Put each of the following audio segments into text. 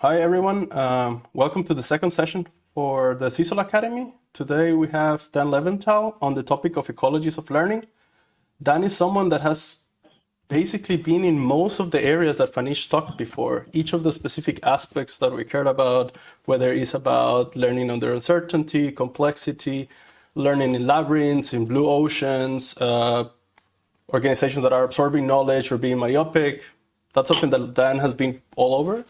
Hi, everyone. Welcome to the second session for the CSOL Academy. Today we have Dan Levinthal on the topic of ecologies of learning. Dan is someone that has basically been in most of the areas that Fanish talked before, each of the specific aspects that we cared about, whether it's about learning under uncertainty, complexity, learning in labyrinths, in blue oceans, organizations that are absorbing knowledge or being myopic. That's something that Dan has been all over.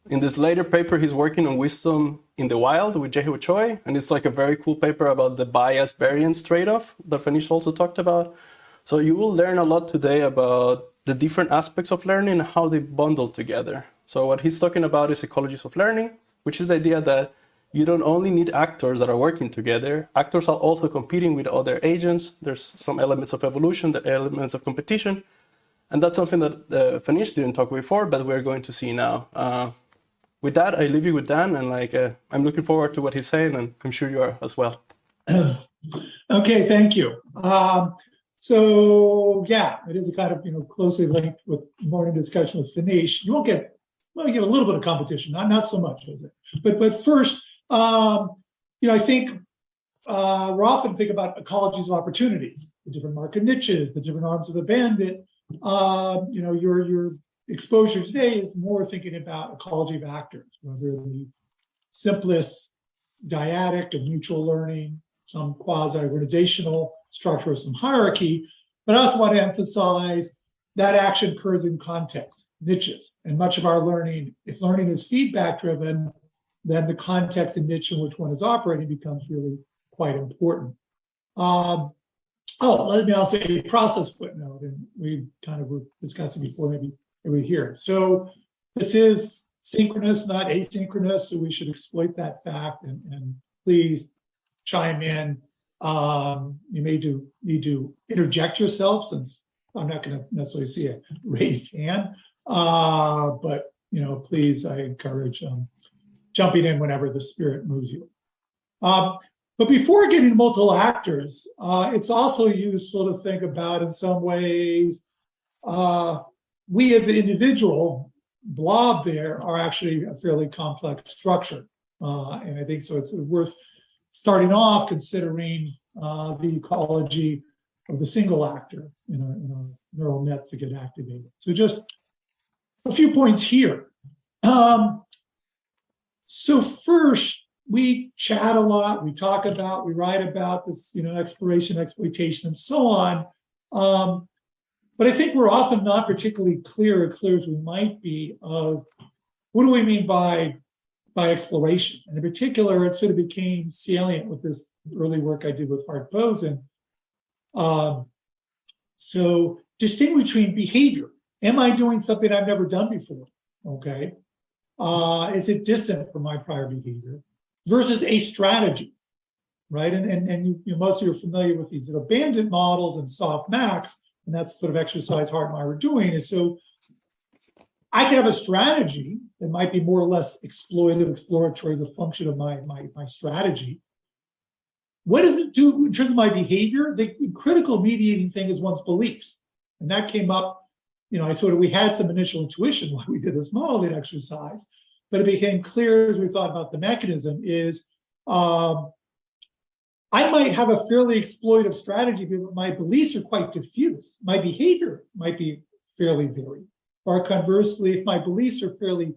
In this later paper, he's working on wisdom in the wild with Jehu Choi, and it's like a very cool paper about the bias-variance trade-off that Fanish also talked about. So you will learn a lot today about the different aspects of learning and how they bundle together. So what he's talking about is ecologies of learning, which is the idea that you don't only need actors that are working together. Actors are also competing with other agents. There's some elements of evolution, the elements of competition. And that's something that Fanish didn't talk before, but we're going to see now. With that, I leave you with Dan, and I'm looking forward to what he's saying, and I'm sure you are as well. Okay, thank you. So yeah, it is a kind of closely linked with morning discussion with Fanish. You won't get a little bit of competition, not so much, is it? But first, I think we're often thinking about ecologies of opportunities, the different market niches, the different arms of the bandit. Your exposure today is more thinking about ecology of actors, whether the simplest dyadic of mutual learning, some quasi-organizational structure or some hierarchy. But I also want to emphasize that action occurs in context, niches. And much of our learning, if learning is feedback driven, then the context and niche in which one is operating becomes really quite important. Let me also say a process footnote, and we kind of were discussing before, maybe over here. So this is synchronous, not asynchronous, so we should exploit that fact and please chime in. You may need to interject yourself, since I'm not going to necessarily see a raised hand, but please, I encourage jumping in whenever the spirit moves you. But before getting to multiple actors, it's also useful to think about, in some ways, we as an individual blob there are actually a fairly complex structure. And I think so it's worth starting off considering the ecology of the single actor in our neural nets that get activated. So just a few points here. So first, we chat a lot, we talk about, we write about this, exploration, exploitation, and so on. But I think we're often not particularly clear as we might be of what do we mean by exploration. And in particular, it sort of became salient with this early work I did with Hart Boson. So distinguish between behavior. Am I doing something I've never done before? Okay. Is it distant from my prior behavior? Versus a strategy, right? And most of you are familiar with these bandit models and softmax, and that's sort of exercise Hart and I were doing. Is so I can have a strategy that might be more or less exploitative, exploratory as a function of my strategy. What does it do in terms of my behavior? The critical mediating thing is one's beliefs. And that came up, we had some initial intuition while we did this modeling exercise, but it became clear as we thought about the mechanism is I might have a fairly exploitive strategy, but my beliefs are quite diffuse. My behavior might be fairly varied. Or conversely, if my beliefs are fairly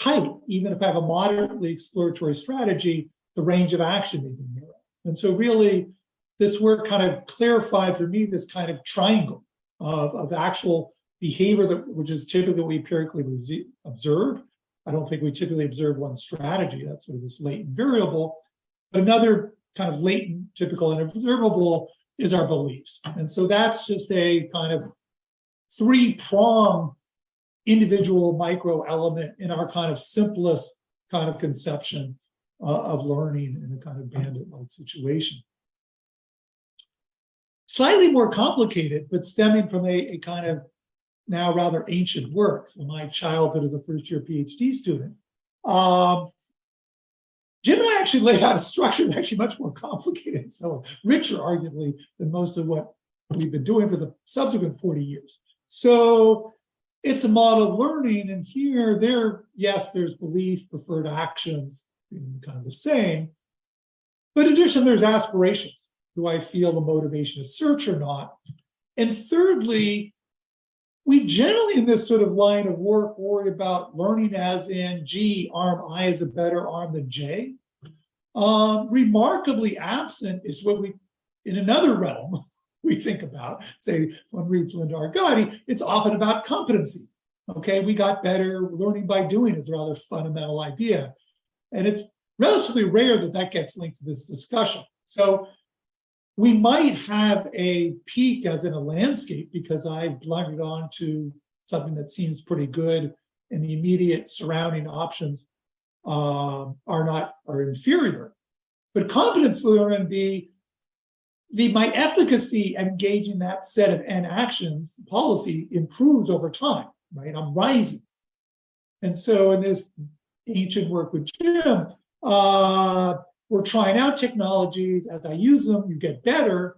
tight, even if I have a moderately exploratory strategy, the range of action may be narrow. And so really, this work kind of clarified for me this kind of triangle of actual behavior, which is typically what we empirically observe. I don't think we typically observe one strategy. That's sort of this latent variable. But another kind of latent, typical, and observable is our beliefs. And so that's just a kind of three-pronged individual micro element in our kind of simplest kind of conception of learning in a kind of bandit-like situation. Slightly more complicated, but stemming from a kind of now rather ancient work from my childhood as a first-year PhD student. Jim and I actually laid out a structure that's actually much more complicated, so richer, arguably, than most of what we've been doing for the subsequent 40 years. So it's a model of learning, and here, yes, there's belief, preferred actions, being kind of the same. But in addition, there's aspirations. Do I feel the motivation to search or not? And thirdly, we generally in this sort of line of work worry about learning as in, gee, arm I is a better arm than J. Remarkably absent is what we, in another realm, we think about, say, one reads Linda Argotti, it's often about competency. Okay, we got better, learning by doing is a rather fundamental idea. And it's relatively rare that that gets linked to this discussion. So we might have a peak as in a landscape because I blundered on to something that seems pretty good and the immediate surrounding options are inferior. But competence will going to be my efficacy engaging that set of N actions, policy improves over time, right? I'm rising. And so in this ancient work with Jim, we're trying out technologies. As I use them, you get better.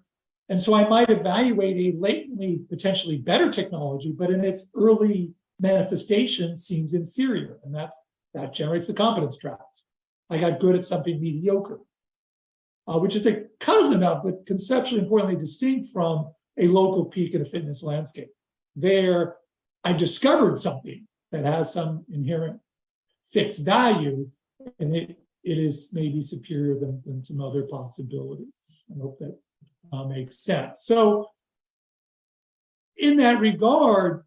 And so I might evaluate a latently, potentially better technology, but in its early manifestation seems inferior. And that generates the competence traps. I got good at something mediocre, which is a cousin of, but conceptually importantly distinct from a local peak in a fitness landscape. There, I discovered something that has some inherent fixed value, and it is maybe superior than some other possibility. I hope that makes sense. So in that regard,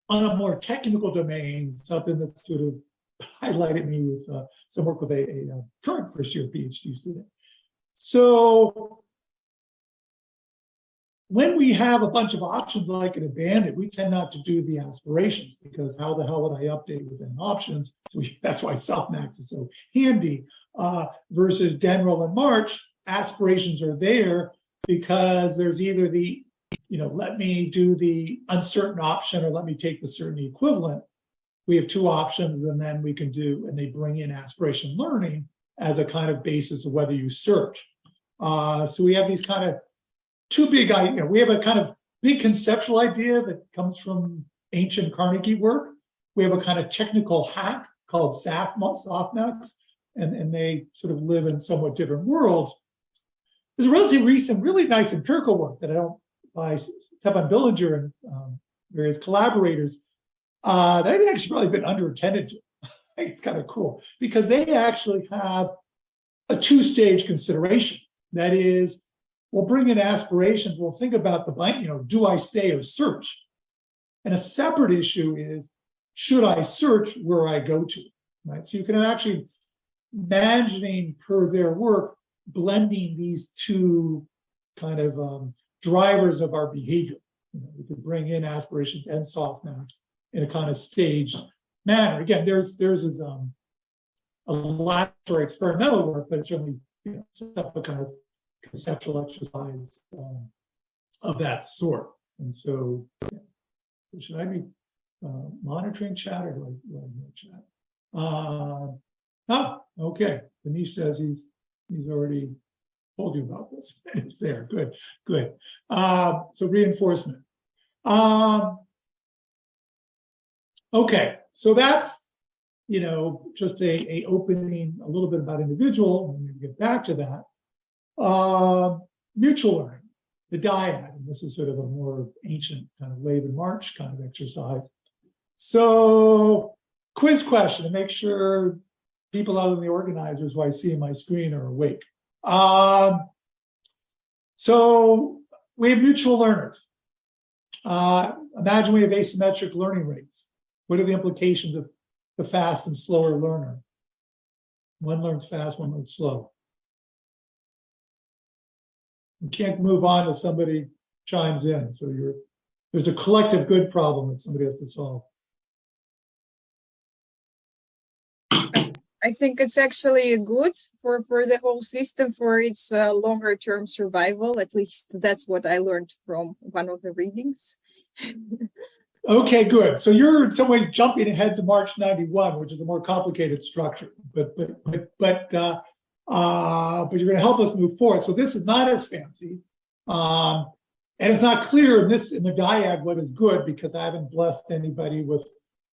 on a more technical domain, something that sort of highlighted me with some work with a current first-year PhD student. So when we have a bunch of options like in a bandit, we tend not to do the aspirations because how the hell would I update within options? So that's why softmax is so handy. Versus Denrel and March, aspirations are there because there's either the, let me do the uncertain option or let me take the certain equivalent. We have two options and then we can do, and they bring in aspiration learning as a kind of basis of whether you search. So we have these kind of two big ideas. We have a kind of big conceptual idea that comes from ancient Carnegie work. We have a kind of technical hack called softmax, and they sort of live in somewhat different worlds. There's a relatively recent, really nice empirical work by Stefan Billinger and various collaborators that I think actually probably been underattended to. I think it's kind of cool because they actually have a two-stage consideration. That is, we'll bring in aspirations. We'll think about the do I stay or search? And a separate issue is, should I search where I go to, right? So you can actually imagining per their work, blending these two kind of drivers of our behavior. We could bring in aspirations and softmax in a kind of staged manner. Again, there's a laboratory experimental work, but it's certainly a kind of conceptual exercise of that sort. And so, should I be monitoring chat or do I no chat? Okay. Denise says he's already told you about this. It's there. Good. So reinforcement. Okay. So that's just a opening a little bit about individual, and we'll get back to that. Mutual learning, the dyad, and this is sort of a more ancient kind of Levin March kind of exercise. So, quiz question to make sure people other than the organizers who I see in my screen are awake. So we have mutual learners. Imagine we have asymmetric learning rates. What are the implications of the fast and slower learner? One learns fast, one learns slow. We can't move on if somebody chimes in. So there's a collective good problem that somebody has to solve. I think it's actually good for the whole system for its longer term survival. At least that's what I learned from one of the readings. Okay, good. So you're in some ways jumping ahead to March 91, which is a more complicated structure. But you're going to help us move forward. So this is not as fancy. And it's not clear in the dyad what is good, because I haven't blessed anybody with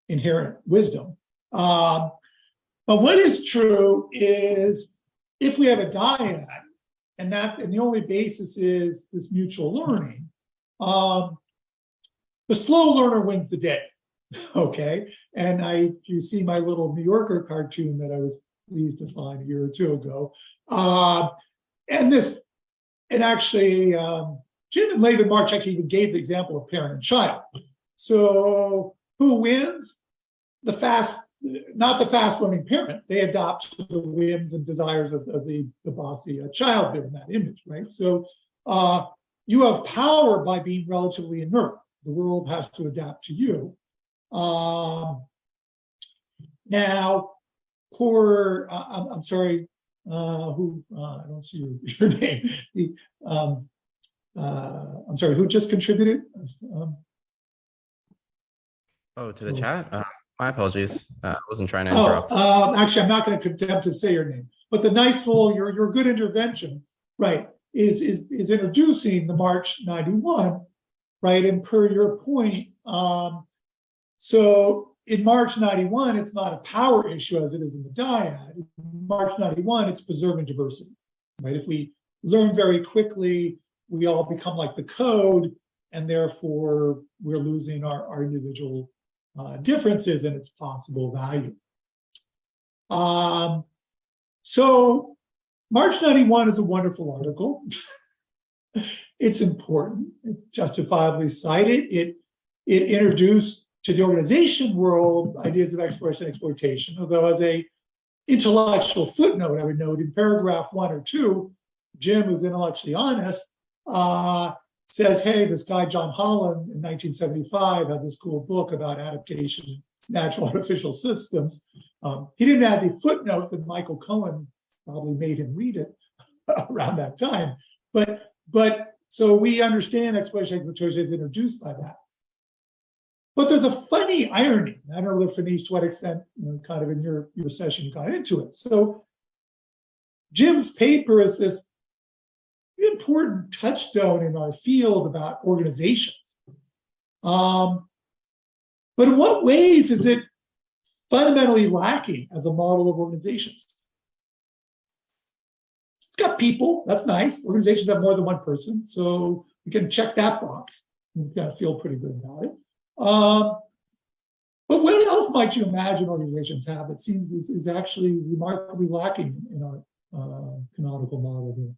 inherent wisdom. But what is true is, if we have a dyad, and the only basis is this mutual learning, the slow learner wins the day. Okay. And you see my little New Yorker cartoon that I was pleased to find a year or two ago. And actually, Jim and Levin March actually even gave the example of parent and child. So who wins? Not the fast learning parent. They adopt the whims and desires of the bossy child there in that image, right? So you have power by being relatively inert. The world has to adapt to you. Now, I'm sorry, I don't see your name. I'm sorry, who just contributed? To the chat? My apologies. I wasn't trying to interrupt. Actually, I'm not going to attempt to say your name, but the nice little, your good intervention, right, is introducing the March 91, right? And per your point, so in March 91, it's not a power issue as it is in the dyad. In March 91, it's preserving diversity, right? If we learn very quickly, we all become like the code, and therefore we're losing our individual differences and its possible value. So March 91 is a wonderful article. It's important. It's justifiably cited. It introduced to the organization world ideas of exploration and exploitation, although as a intellectual footnote, I would note in paragraph 1 or 2, Jim, who's intellectually honest, says, hey, this guy John Holland in 1975 had this cool book about adaptation in natural artificial systems. He didn't add the footnote that Michael Cohen probably made him read it around that time. But so we understand exploitation and exploitation is introduced by that. But there's a funny irony. I don't know, Fanish, to what extent, kind of in your session, you got into it. So Jim's paper is this important touchstone in our field about organizations. But in what ways is it fundamentally lacking as a model of organizations? It's got people, that's nice. Organizations have more than one person, so we can check that box. We kind of feel pretty good about it. But what else might you imagine organizations have that seems is actually remarkably lacking in our canonical model here?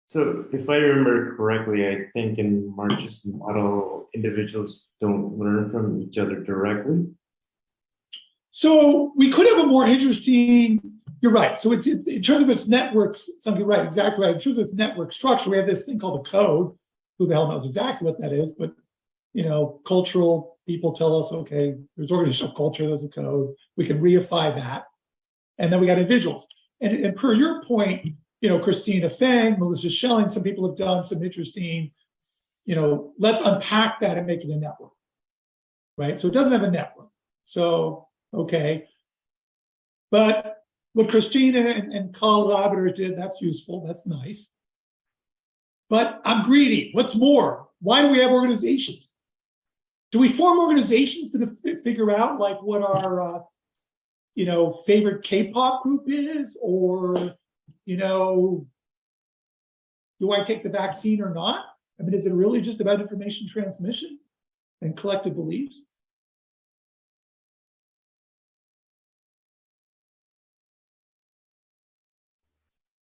So if I remember correctly, I think in March's model, individuals don't learn from each other directly. So we could have a more interesting, you're right. So it's in terms of its networks, something right, exactly right. In terms of its network structure, we have this thing called a code. Who the hell knows exactly what that is, but cultural people tell us, okay, there's organizational culture, there's a code. We can reify that. And then we got individuals. And per your point, Christina Feng, Melissa Schelling, some people have done some interesting, let's unpack that and make it a network, right? So it doesn't have a network. So, okay. But what Christina and collaborators did, that's useful, that's nice. But I'm greedy. What's more? Why do we have organizations? Do we form organizations to figure out like what our, favorite K-pop group is, or, do I take the vaccine or not? I mean, is it really just about information transmission and collective beliefs?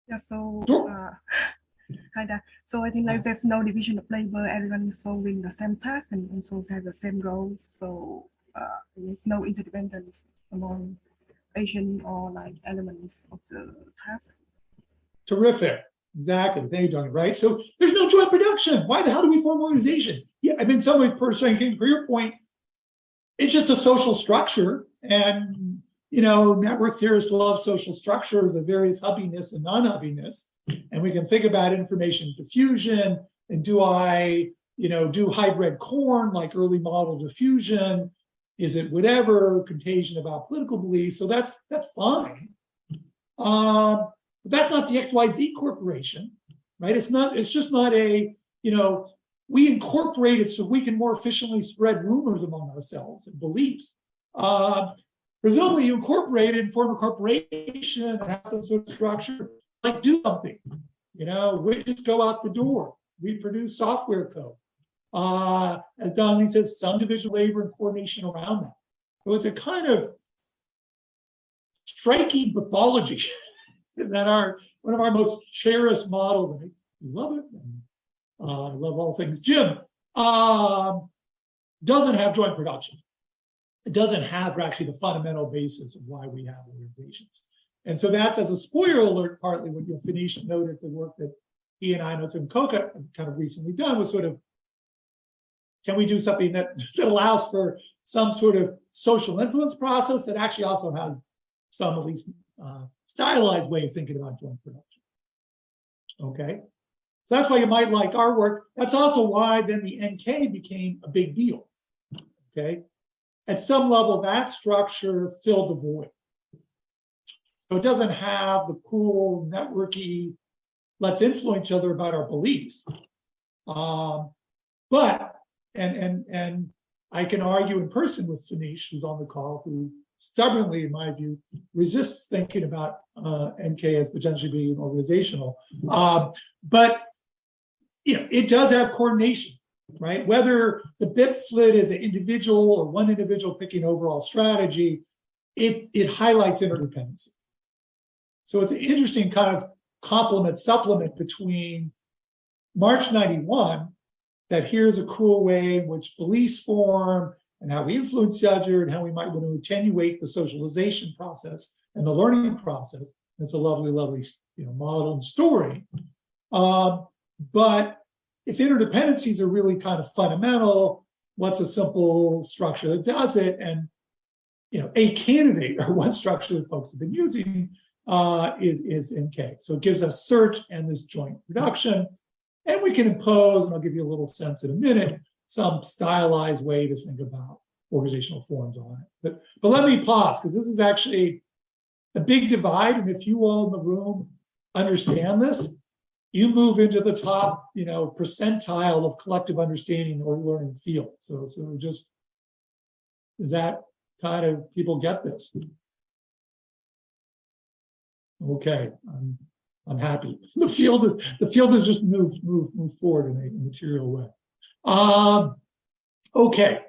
Yeah, so Sure. kind of. So I think like there's no division of labor. Everyone is solving the same task and also has the same goals. So there's no interdependence among agent or like elements of the task. Terrific. Exactly. Thank you, John. Right. So there's no joint production. Why the hell do we form organization? Yeah, I mean, in some ways, personally, for your point, it's just a social structure. And, network theorists love social structure, the various hubbiness and non-hubbiness. And we can think about information diffusion. And do I, do hybrid corn like early model diffusion? Is it whatever contagion about political beliefs? So that's fine. But that's not the XYZ corporation, right? It's just not a we incorporate it so we can more efficiently spread rumors among ourselves and beliefs. Presumably you incorporate it and form a corporation and have some sort of structure, like do something. Widgets go out the door. We produce software code. As Dominique says, some division of labor and coordination around that. So it's a kind of striking pathology that one of our most cherished models, and I love it, and I love all things Jim, doesn't have joint production. It doesn't have actually the fundamental basis of why we have organizations. And so that's, as a spoiler alert, partly what Phoenician noted, the work that he and I, and Coca have kind of recently done was sort of, can we do something that allows for some sort of social influence process that actually also has some, at least, stylized way of thinking about joint production. Okay, so that's why you might like our work. That's also why then the NK became a big deal. Okay, at some level, that structure filled the void. So it doesn't have the cool networky, let's influence each other about our beliefs. But I can argue in person with Finish, who's on the call, who stubbornly, in my view, resists thinking about NK as potentially being organizational. But it does have coordination, right? Whether the bit flit is an individual or one individual picking overall strategy, it highlights interdependency. So it's an interesting kind of complement supplement between March 91, that here's a cool way in which beliefs form and how we influence each other and how we might want to attenuate the socialization process and the learning process. It's a lovely, lovely model and story. But if interdependencies are really kind of fundamental, what's a simple structure that does it? And a candidate or one structure that folks have been using is NK. So it gives us search and this joint production. And we can impose, and I'll give you a little sense in a minute, some stylized way to think about organizational forms on it. But let me pause, because this is actually a big divide. And if you all in the room understand this, you move into the top, percentile of collective understanding or learning field. So just, is that kind of, people get this? Okay, I'm happy. The field has just moved forward in a material way. Okay.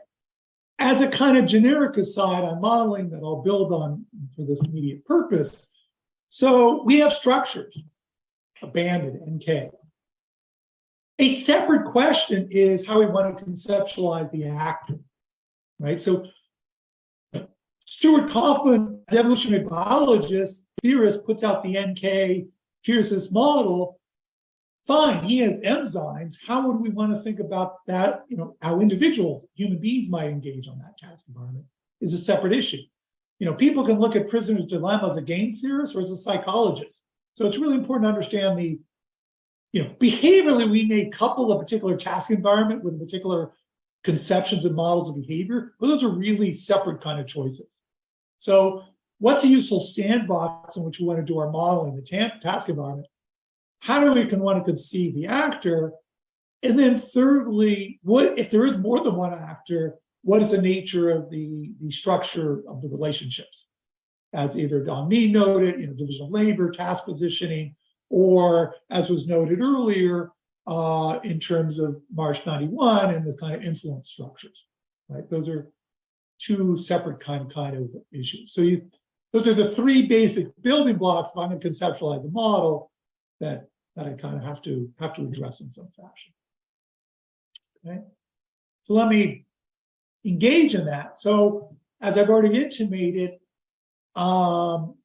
As a kind of generic aside, I'm modeling that I'll build on for this immediate purpose. So we have structures, abandoned, NK. A separate question is how we want to conceptualize the actor, right? So Stuart Kaufman, as evolutionary biologist, theorist, puts out the NK, here's this model. Fine, he has enzymes. How would we want to think about that? How individuals, human beings might engage on that task environment is a separate issue. People can look at Prisoner's Dilemma as a game theorist or as a psychologist. So it's really important to understand behaviorally, we may couple a particular task environment with particular conceptions and models of behavior, but those are really separate kind of choices. So what's a useful sandbox in which we want to do our modeling, the task environment? How do we want to conceive the actor? And then thirdly, what if there is more than one actor, what is the nature of the structure of the relationships? As either Dominique noted, division of labor, task positioning, or as was noted earlier, in terms of March 91 and the kind of influence structures, right? Those are two separate kind of issues. So those are the three basic building blocks if I'm going to conceptualize a model that I kind of have to address in some fashion. Okay, so let me engage in that. So as I've already intimated, one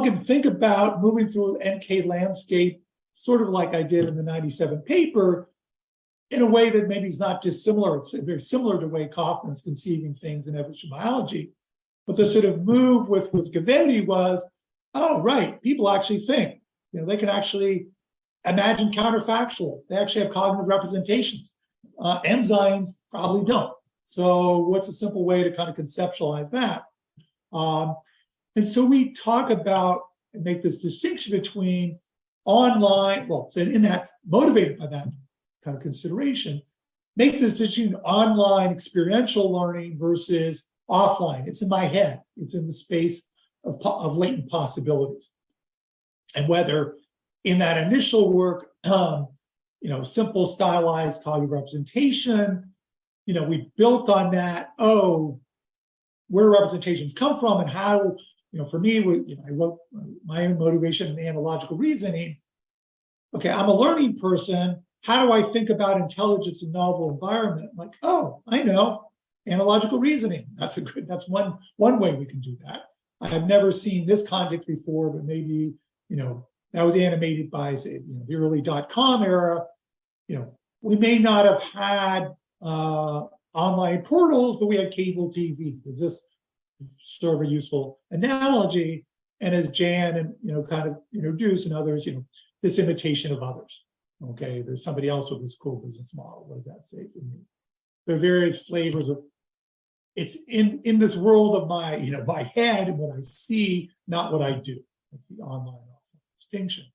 can think about moving through an NK landscape sort of like I did in the 97 paper, in a way that maybe is not dissimilar. It's very similar to the way Kaufman's conceiving things in evolutionary biology. But the sort of move with Gavetti was, oh, right, people actually think. They can actually imagine counterfactual. They actually have cognitive representations. Enzymes probably don't. So what's a simple way to kind of conceptualize that? And so we talk about and make this distinction between online, well, so in that, motivated by that kind of consideration, make this decision online experiential learning versus offline. It's in my head. It's in the space of latent possibilities. And whether in that initial work, simple stylized cognitive representation, we built on that, where representations come from and how, for me, I wrote my own motivation and analogical reasoning. Okay, I'm a learning person. How do I think about intelligence in novel environment? Like, I know, analogical reasoning. That's one way we can do that. I have never seen this context before, but maybe, that was animated by, say, the early .com era. We may not have had online portals, but we had cable TV. Is this sort of a useful analogy? And as Jan and kind of introduced, and others, this imitation of others. Okay, there's somebody else with this cool business model. What does that say for me? There are various flavors of it's in this world of my my head and what I see, not what I do. That's the online offline distinction.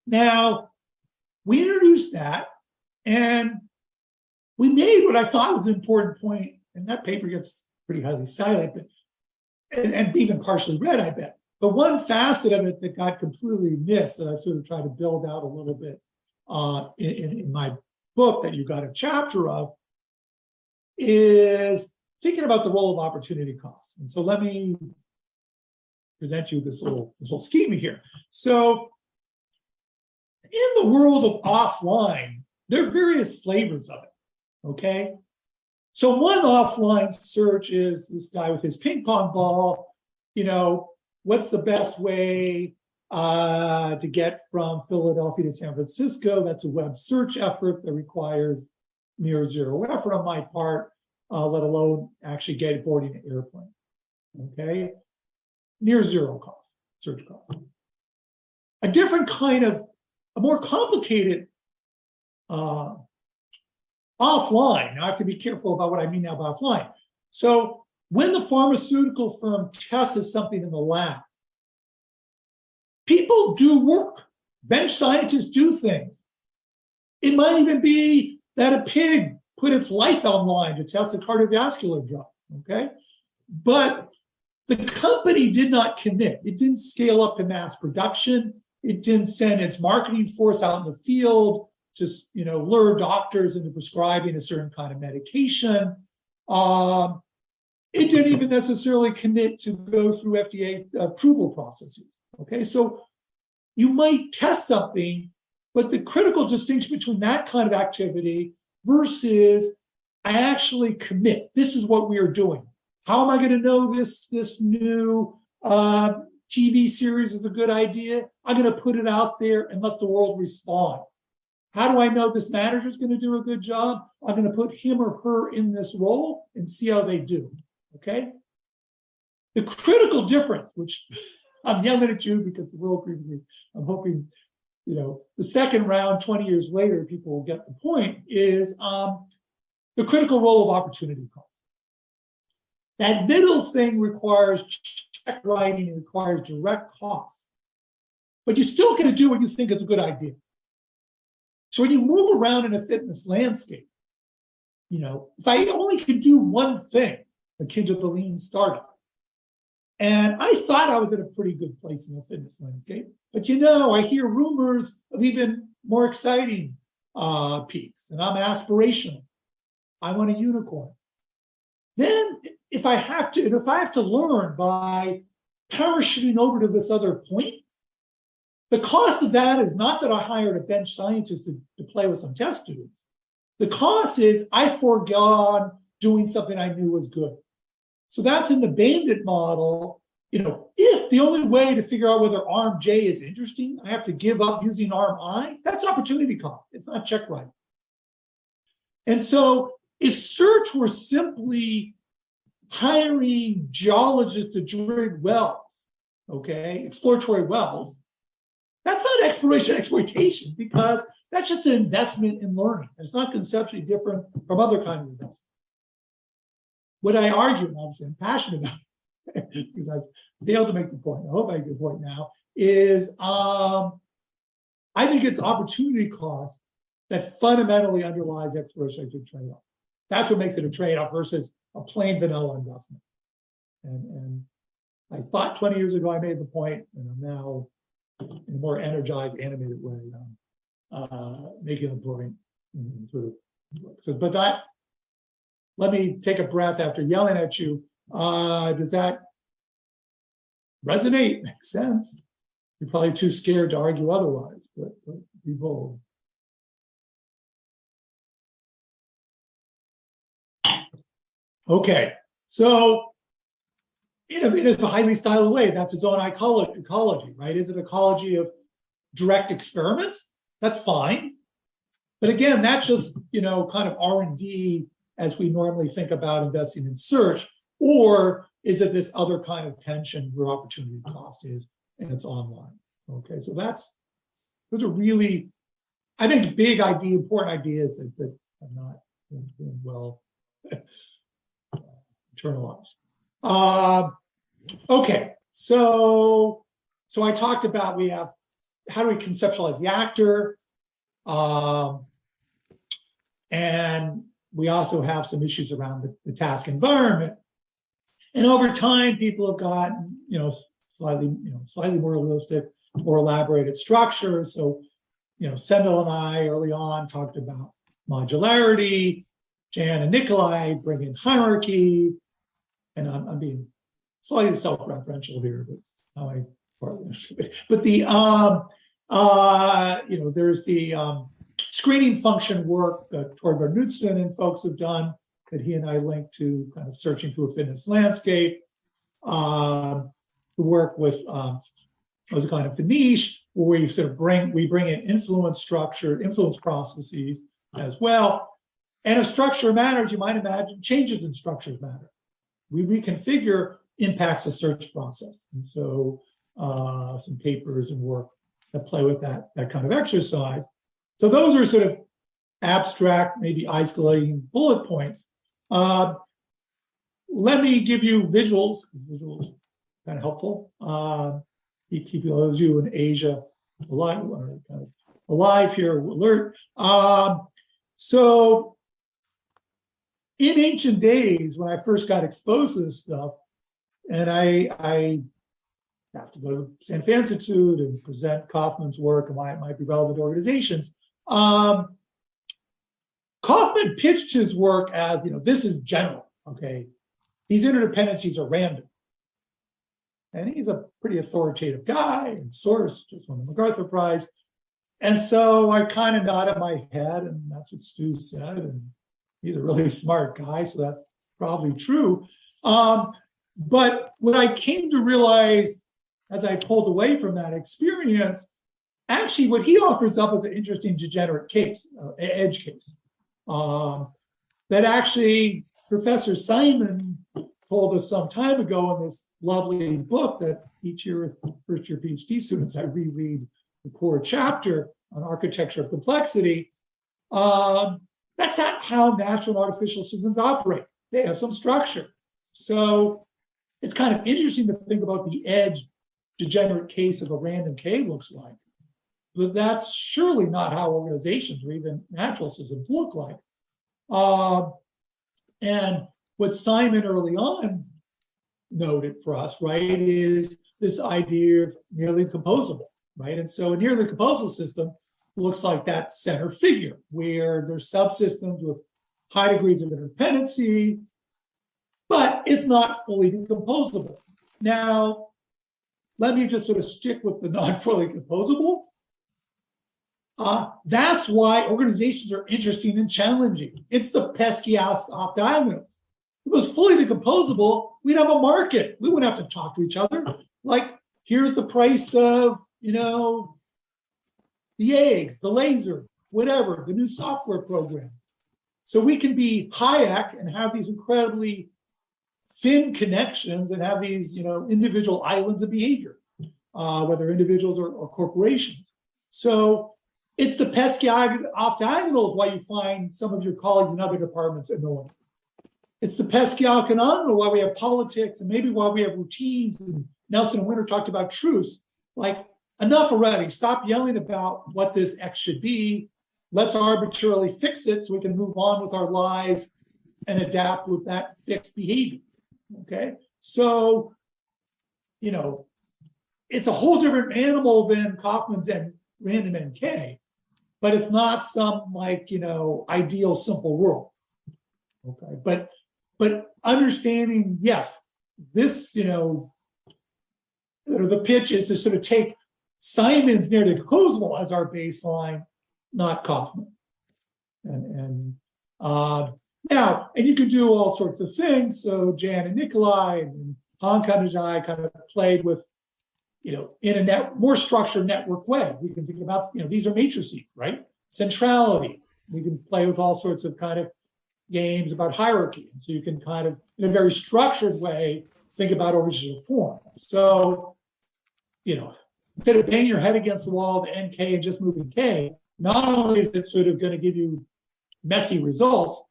Now, we introduced that, and we made what I thought was an important point, and that paper gets pretty highly cited, but and even partially read, I bet. But one facet of it that got completely missed that I sort of tried to build out a little bit in my book that you got a chapter of is thinking about the role of opportunity costs. And so let me present you this little schema here. So in the world of offline, there are various flavors of it, okay? So one offline search is this guy with his ping pong ball, what's the best way to get from Philadelphia to San Francisco? That's a web search effort that requires near zero effort on my part, let alone actually boarding an airplane, okay? Near zero cost, search cost. A different kind of, a more complicated offline, now I have to be careful about what I mean now by offline. So when the pharmaceutical firm tests something in the lab, people do work. Bench scientists do things. It might even be that a pig put its life on line to test a cardiovascular drug, okay? But the company did not commit. It didn't scale up to mass production. It didn't send its marketing force out in the field to lure doctors into prescribing a certain kind of medication. It didn't even necessarily commit to go through FDA approval processes. Okay, so you might test something, but the critical distinction between that kind of activity versus I actually commit. This is what we are doing. How am I going to know this new TV series is a good idea? I'm going to put it out there and let the world respond. How do I know this manager is going to do a good job? I'm going to put him or her in this role and see how they do. Okay? The critical difference, which I'm yelling at you because the world agrees with me, I'm hoping, the second round, 20 years later, people will get the point, is the critical role of opportunity cost. That middle thing requires check writing and requires direct cost. But you're still going to do what you think is a good idea. So when you move around in a fitness landscape, if I only could do one thing, akin to the lean startup, and I thought I was in a pretty good place in the fitness landscape, but I hear rumors of even more exciting peaks, and I'm aspirational. I want a unicorn. Then if I have to learn by parachuting over to this other point, the cost of that is not that I hired a bench scientist to play with some test tubes. The cost is I forgone doing something I knew was good. So that's in the bandit model. If the only way to figure out whether arm J is interesting, I have to give up using arm I, that's opportunity cost. It's not check writing. And so if search were simply hiring geologists to drill wells, okay, exploratory wells, that's not exploitation, because that's just an investment in learning. It's not conceptually different from other kinds of investment. What I argue, and obviously I'm passionate about, because I've failed to make the point, I hope I make the point now, is I think it's opportunity cost that fundamentally underlies exploration trade-off. That's what makes it a trade-off versus a plain vanilla investment. And I thought 20 years ago I made the point, and I'm now in a more energized, animated way making the point. So, but that, let me take a breath after yelling at you. Does that resonate? Makes sense. You're probably too scared to argue otherwise, but be bold. Okay, so in a highly styled way, that's its own ecology, right? Is it ecology of direct experiments? That's fine. But again, that's just, kind of R&D as we normally think about investing in search, or is it this other kind of tension where opportunity cost is and it's online? Okay, so those are really, I think, big idea, important ideas that have not been well internalized. Okay, so I talked about how do we conceptualize the actor, and we also have some issues around the task environment. And over time, people have gotten, slightly more realistic, more elaborated structures. So, Sendel and I early on talked about modularity. Jan and Nikolai bring in hierarchy, and I'm being slightly self-referential here, but how I partly understood it. But there's the screening function work that Torbjørn Knudsen and folks have done that he and I linked to kind of searching through a fitness landscape. The work with what's kind of Finish, where we sort of bring in influence processes as well. And if structure matters, you might imagine changes in structures matter. We reconfigure impacts the search process. And so some papers and work that play with that kind of exercise. So those are sort of abstract, maybe isolating bullet points. Let me give you visuals. Visuals kind of helpful. Keep those of you in Asia alive here, alert. So in ancient days, when I first got exposed to this stuff, and I have to go to the San Fan Institute and present Kaufman's work and why it might be relevant to organizations. Kaufman pitched his work as, this is general, okay? These interdependencies are random. And he's a pretty authoritative guy and source, just won the MacArthur Prize. And so I kind of nodded my head, and that's what Stu said. And he's a really smart guy, so that's probably true. But what I came to realize as I pulled away from that experience, actually what he offers up is an interesting degenerate case, edge case. That actually Professor Simon told us some time ago in this lovely book that each year, first year PhD students, I reread the core chapter on architecture of complexity. That's not how natural and artificial systems operate. They have some structure. So it's kind of interesting to think about the edge degenerate case of a random K looks like. But that's surely not how organizations or even natural systems look like. And what Simon early on noted for us, right, is this idea of nearly composable, right? And so a nearly composable system looks like that center figure where there's subsystems with high degrees of interdependency, but it's not fully decomposable. Now, let me just sort of stick with the not fully composable. That's why organizations are interesting and challenging. It's the pesky ask off diagonals. If it was fully decomposable, we'd have a market. We wouldn't have to talk to each other. Like, here's the price of, the eggs, the laser, whatever, the new software program. So we can be Hayek and have these incredibly thin connections and have these, individual islands of behavior, whether individuals or corporations. So it's the pesky off diagonal is why you find some of your colleagues in other departments annoying. It's the pesky off-diagonal why we have politics and maybe why we have routines. And Nelson and Winter talked about truths. like, enough already. Stop yelling about what this X should be. Let's arbitrarily fix it so we can move on with our lives and adapt with that fixed behavior. Okay. So, you know, it's a whole different animal than Kaufman's and random NK, but it's not some like, you know, ideal simple world. Okay. But understanding, yes, this, you know, the pitch is to sort of take Simon's narrative decomposable as our baseline, not Kaufman. And now, and you could do all sorts of things. So Jan and Nikolai and Hankan and I kind of played with, you know, in a more structured network way. We can think about, you know, these are matrices, right? Centrality. We can play with all sorts of kind of games about hierarchy. And so you can kind of, in a very structured way, think about original form. So, you know, instead of banging your head against the wall of the NK and just moving K, not only is it sort of going to give you messy results,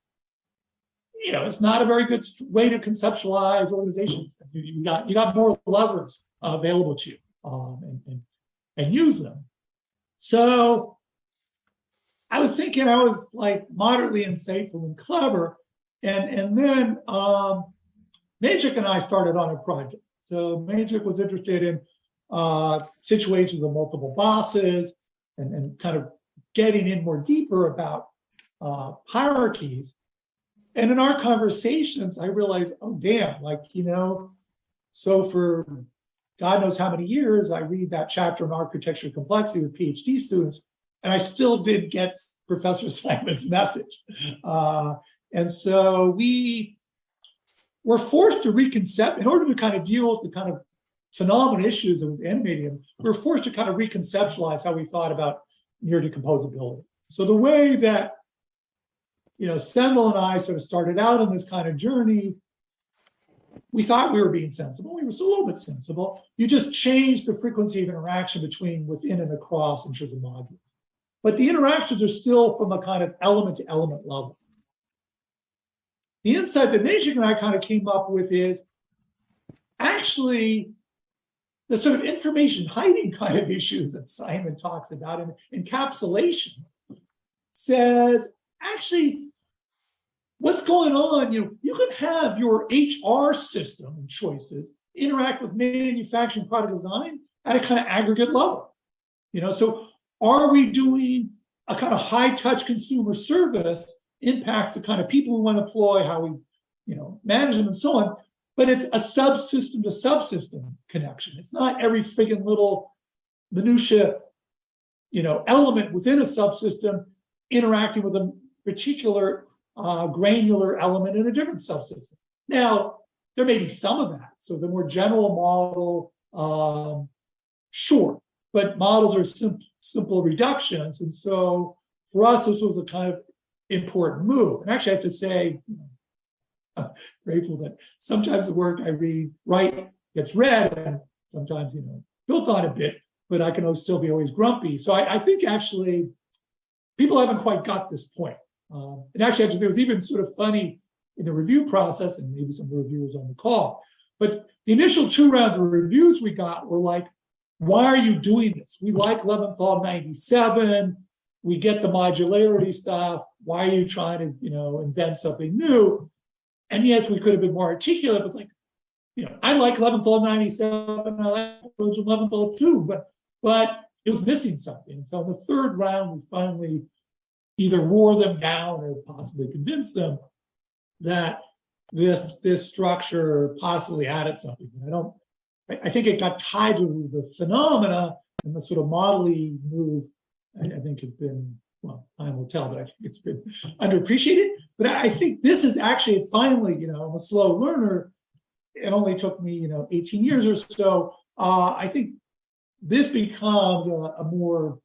you know, it's not a very good way to conceptualize organizations. You got more levers available to you and use them. So I was thinking I was like moderately insightful and clever, and then Magic and I started on a project. So Magic was interested in situations of multiple bosses and kind of getting in more deeper about hierarchies. And in our conversations, I realized, oh, damn, like, you know, so for God knows how many years, I read that chapter on architecture complexity with PhD students, and I still did get Professor Simon's message. And so we were forced to in order to kind of deal with the kind of phenomenal issues that was animating him, we were forced to kind of reconceptualize how we thought about near decomposability. So the way that, you know, Sendel and I sort of started out on this kind of journey, we thought we were being sensible. We were a little bit sensible. You just change the frequency of interaction between within and across in terms of modules. But the interactions are still from a kind of element to element level. The insight that Nashik and I kind of came up with is actually the sort of information hiding kind of issues that Simon talks about in encapsulation says, actually, what's going on, you know, you could have your HR system and choices interact with manufacturing product design at a kind of aggregate level. You know, so are we doing a kind of high touch consumer service impacts the kind of people we want to employ, how we, you know, manage them and so on. But it's a subsystem to subsystem connection. It's not every friggin' little minutia, you know, element within a subsystem interacting with a particular granular element in a different subsystem. Now, there may be some of that. So the more general model, sure, but models are simple reductions. And so for us, this was a kind of important move. And actually, I have to say, I'm grateful that sometimes the work I write gets read, and sometimes, you know, built on a bit, but I can still be always grumpy. So I think actually people haven't quite got this point. And actually, it was even sort of funny in the review process, and maybe some reviewers on the call, but the initial 2 rounds of reviews we got were like, why are you doing this? We like Levinthal 97. We get the modularity stuff. Why are you trying to, you know, invent something new? And yes, we could have been more articulate, but it's like, you know, I like Levinthal 97, I like Levinthal 2, but it was missing something. So in the 3rd round, we finally either wore them down or possibly convinced them that this structure possibly added something. I think it got tied to the phenomena, and the sort of modelly move, I think has been, well, time will tell, but I think it's been underappreciated. But I think this is actually finally, you know, I'm a slow learner. It only took me, you know, 18 years or so. I think this becomes a more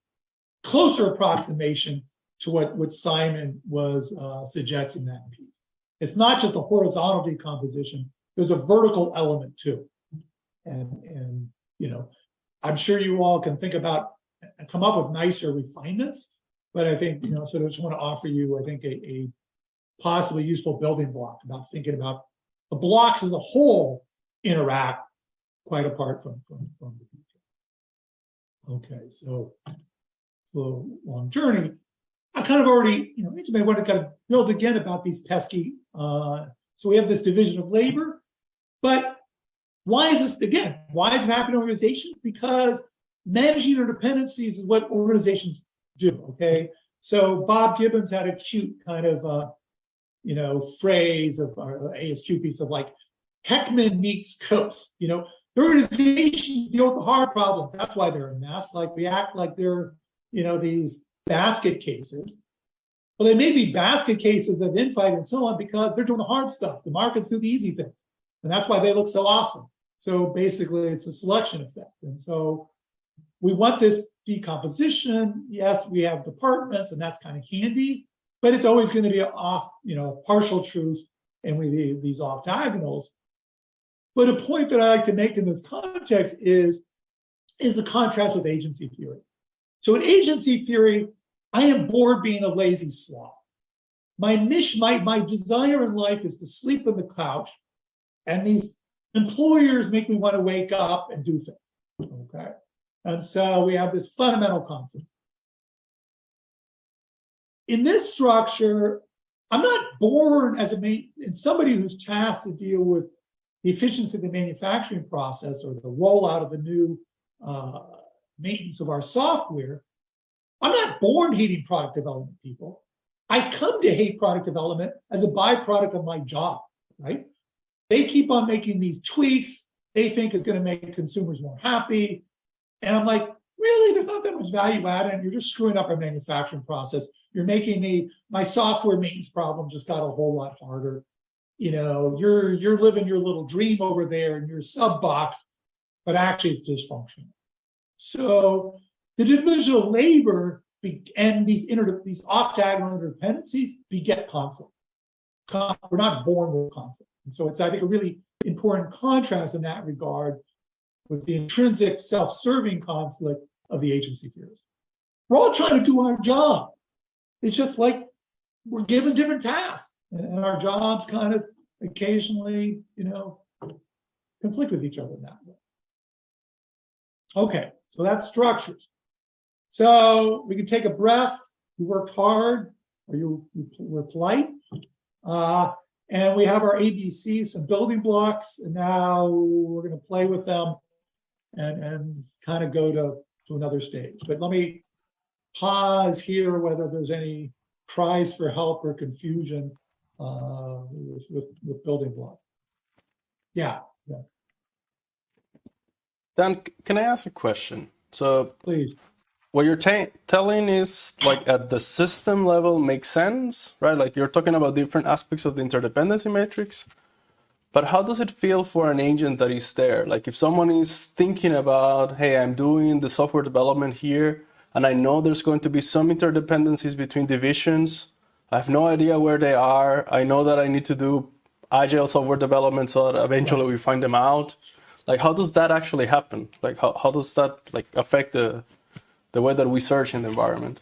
closer approximation to what Simon was suggesting in that piece. It's not just a horizontal decomposition, there's a vertical element too. And you know, I'm sure you all can think about and come up with nicer refinements, but I think, you know, so I just want to offer you, I think, a possibly useful building block about thinking about the blocks as a whole interact quite apart from the future. Okay, so a long journey. I kind of already, you may want to kind of build again about these pesky. So we have this division of labor, but why is this again? Why is it happening in organizations? Because managing interdependencies is what organizations do. Okay, so Bob Gibbons had a cute kind of phrase of our ASQ piece of like Heckman meets Coase. The organizations deal with the hard problems. That's why they're a mess. Like we act like they're these basket cases. Well, they may be basket cases of infight and so on because they're doing the hard stuff. The markets do the easy things. And that's why they look so awesome. So basically, it's a selection effect. And so we want this decomposition. Yes, we have departments, and that's kind of handy, but it's always going to be off, partial truth, and we leave these off diagonals. But a point that I like to make in this context is the contrast with agency theory. So in agency theory, I am bored being a lazy sloth. My desire in life is to sleep on the couch, and these employers make me want to wake up and do things. Okay, and so we have this fundamental conflict. In this structure, I'm not born as somebody who's tasked to deal with the efficiency of the manufacturing process or the rollout of the new maintenance of our software. I'm not born hating product development people. I come to hate product development as a byproduct of my job, right? They keep on making these tweaks they think is going to make consumers more happy. And I'm like, really? There's not that much value added, and you're just screwing up our manufacturing process. You're making my software maintenance problem just got a whole lot harder. You're living your little dream over there in your sub box, but actually it's dysfunctional. So the division of labor and these off-diagonal interdependencies beget conflict. We're not born with conflict. And so it's, I think, a really important contrast in that regard with the intrinsic self-serving conflict of the agency theorists. We're all trying to do our job. It's just like we're given different tasks, and our jobs kind of occasionally, conflict with each other in that way. Okay, so that's structures. So we can take a breath. We worked hard, or we're polite. And we have our ABCs, some building blocks, and now we're going to play with them and kind of go to another stage. But let me pause here whether there's any cries for help or confusion with building blocks. Yeah. Dan, can I ask a question? So Please. what you're telling is like at the system level makes sense, right? Like you're talking about different aspects of the interdependency matrix, but how does it feel for an agent that is there? Like if someone is thinking about, hey, I'm doing the software development here, and I know there's going to be some interdependencies between divisions. I have no idea where they are. I know that I need to do agile software development so that eventually we find them out. Like how does that actually happen? Like how does that like affect the way that we search in the environment?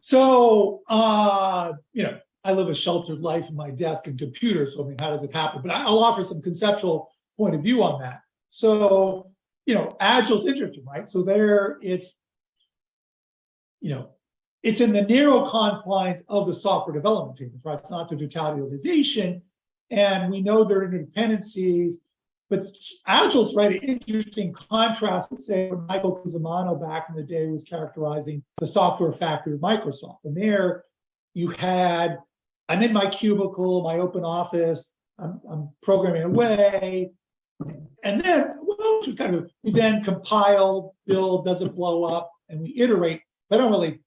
So, I live a sheltered life in my desk and computer. So, how does it happen? But I'll offer some conceptual point of view on that. So, Agile's interesting, right? So it's in the narrow confines of the software development team, right? It's not the totality of the organization. And we know there are interdependencies. But Agile's right, an interesting contrast with, say, when Michael Cusimano back in the day was characterizing the software factory of Microsoft. And there you had, I'm in my cubicle, my open office, I'm programming away. And then, we then compile, build, does it blow up, and we iterate. But I don't really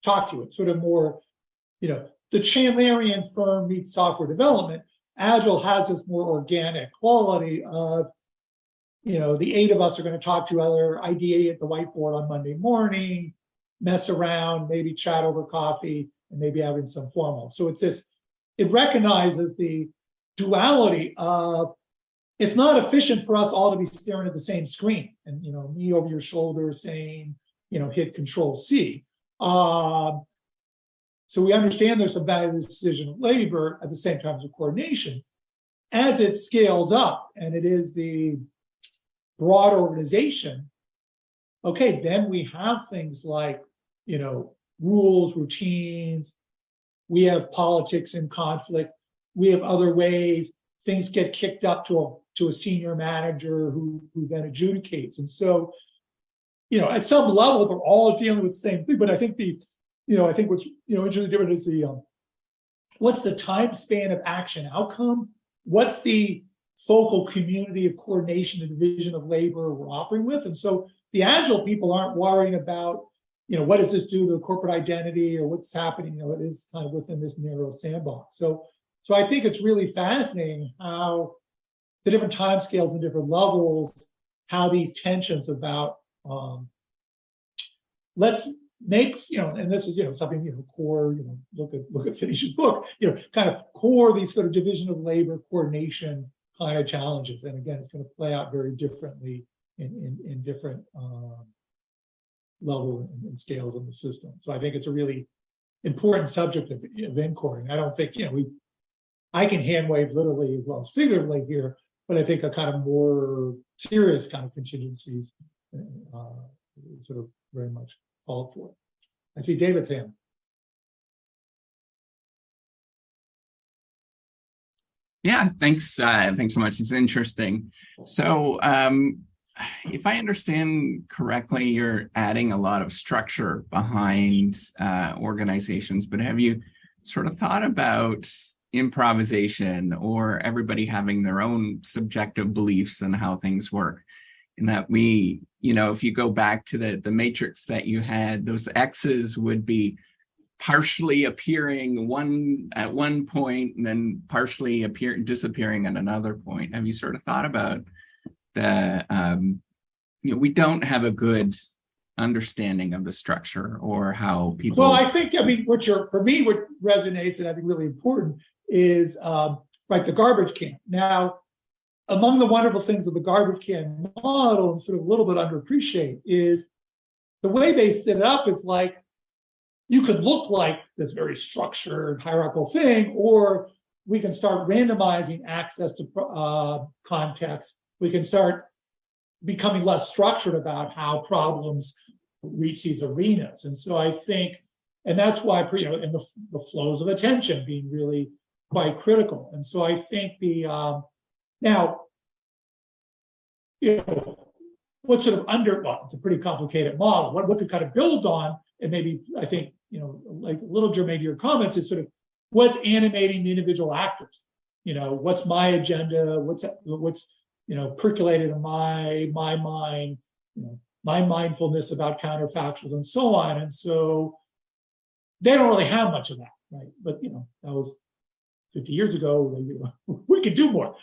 talk to it. Sort of more, the Chandlerian firm meets software development. Agile has this more organic quality of, the 8 of us are going to talk to other, ideate at the whiteboard on Monday morning, mess around, maybe chat over coffee, and maybe having some formal. So it recognizes the duality of, it's not efficient for us all to be staring at the same screen and, me over your shoulder saying, hit Control C. So we understand there's some value to the decision of labor at the same time as coordination. As it scales up, and it is the broad organization, okay, then we have things like, you know, rules, routines, we have politics and conflict, we have other ways, things get kicked up to a senior manager who then adjudicates. And so, you know, at some level, they're all dealing with the same thing. But I think what's, you know, interesting different is what's the time span of action outcome? What's the focal community of coordination and division of labor we're operating with? And so the agile people aren't worrying about, you know, what does this do to the corporate identity or what's happening? You know, it is kind of within this narrow sandbox. So I think it's really fascinating how the different timescales and different levels, how these tensions about let's make, you know, and this is, you know, something, you know, core, you know, look at Finish's book, you know, kind of core these sort of division of labor coordination kind of challenges. And again, it's going to play out very differently in different level and scales of the system. So I think it's a really important subject of inquiry. I don't think, you know, I can hand wave literally as well as figuratively here, but I think a kind of more serious kind of contingencies sort of very much called for. I see David's hand. Yeah, thanks. Thanks so much. It's interesting. So if I understand correctly, you're adding a lot of structure behind organizations, but have you sort of thought about improvisation or everybody having their own subjective beliefs on how things work? In that we, you know, if you go back to the matrix that you had, those X's would be partially appearing at one point and then partially disappearing at another point. Have you sort of thought about the, you know, we don't have a good understanding of the structure or how people. Well, I think, I mean, for me, what resonates and I think really important is like the garbage can. Now, among the wonderful things of the garbage can model and sort of a little bit underappreciate is the way they set it up is like, you could look like this very structured hierarchical thing, or we can start randomizing access to context. We can start becoming less structured about how problems reach these arenas. And so I think, and that's why, you know, and the flows of attention being really quite critical. And so I think now, you know, what sort of well, it's a pretty complicated model. What to kind of build on, and maybe I think, you know, like a little germane to your comments, is sort of what's animating the individual actors. You know, what's my agenda? What's you know, percolated in my mind? You know, my mindfulness about counterfactuals and so on. And so they don't really have much of that, right? But you know, that was 50 years ago. We could do more.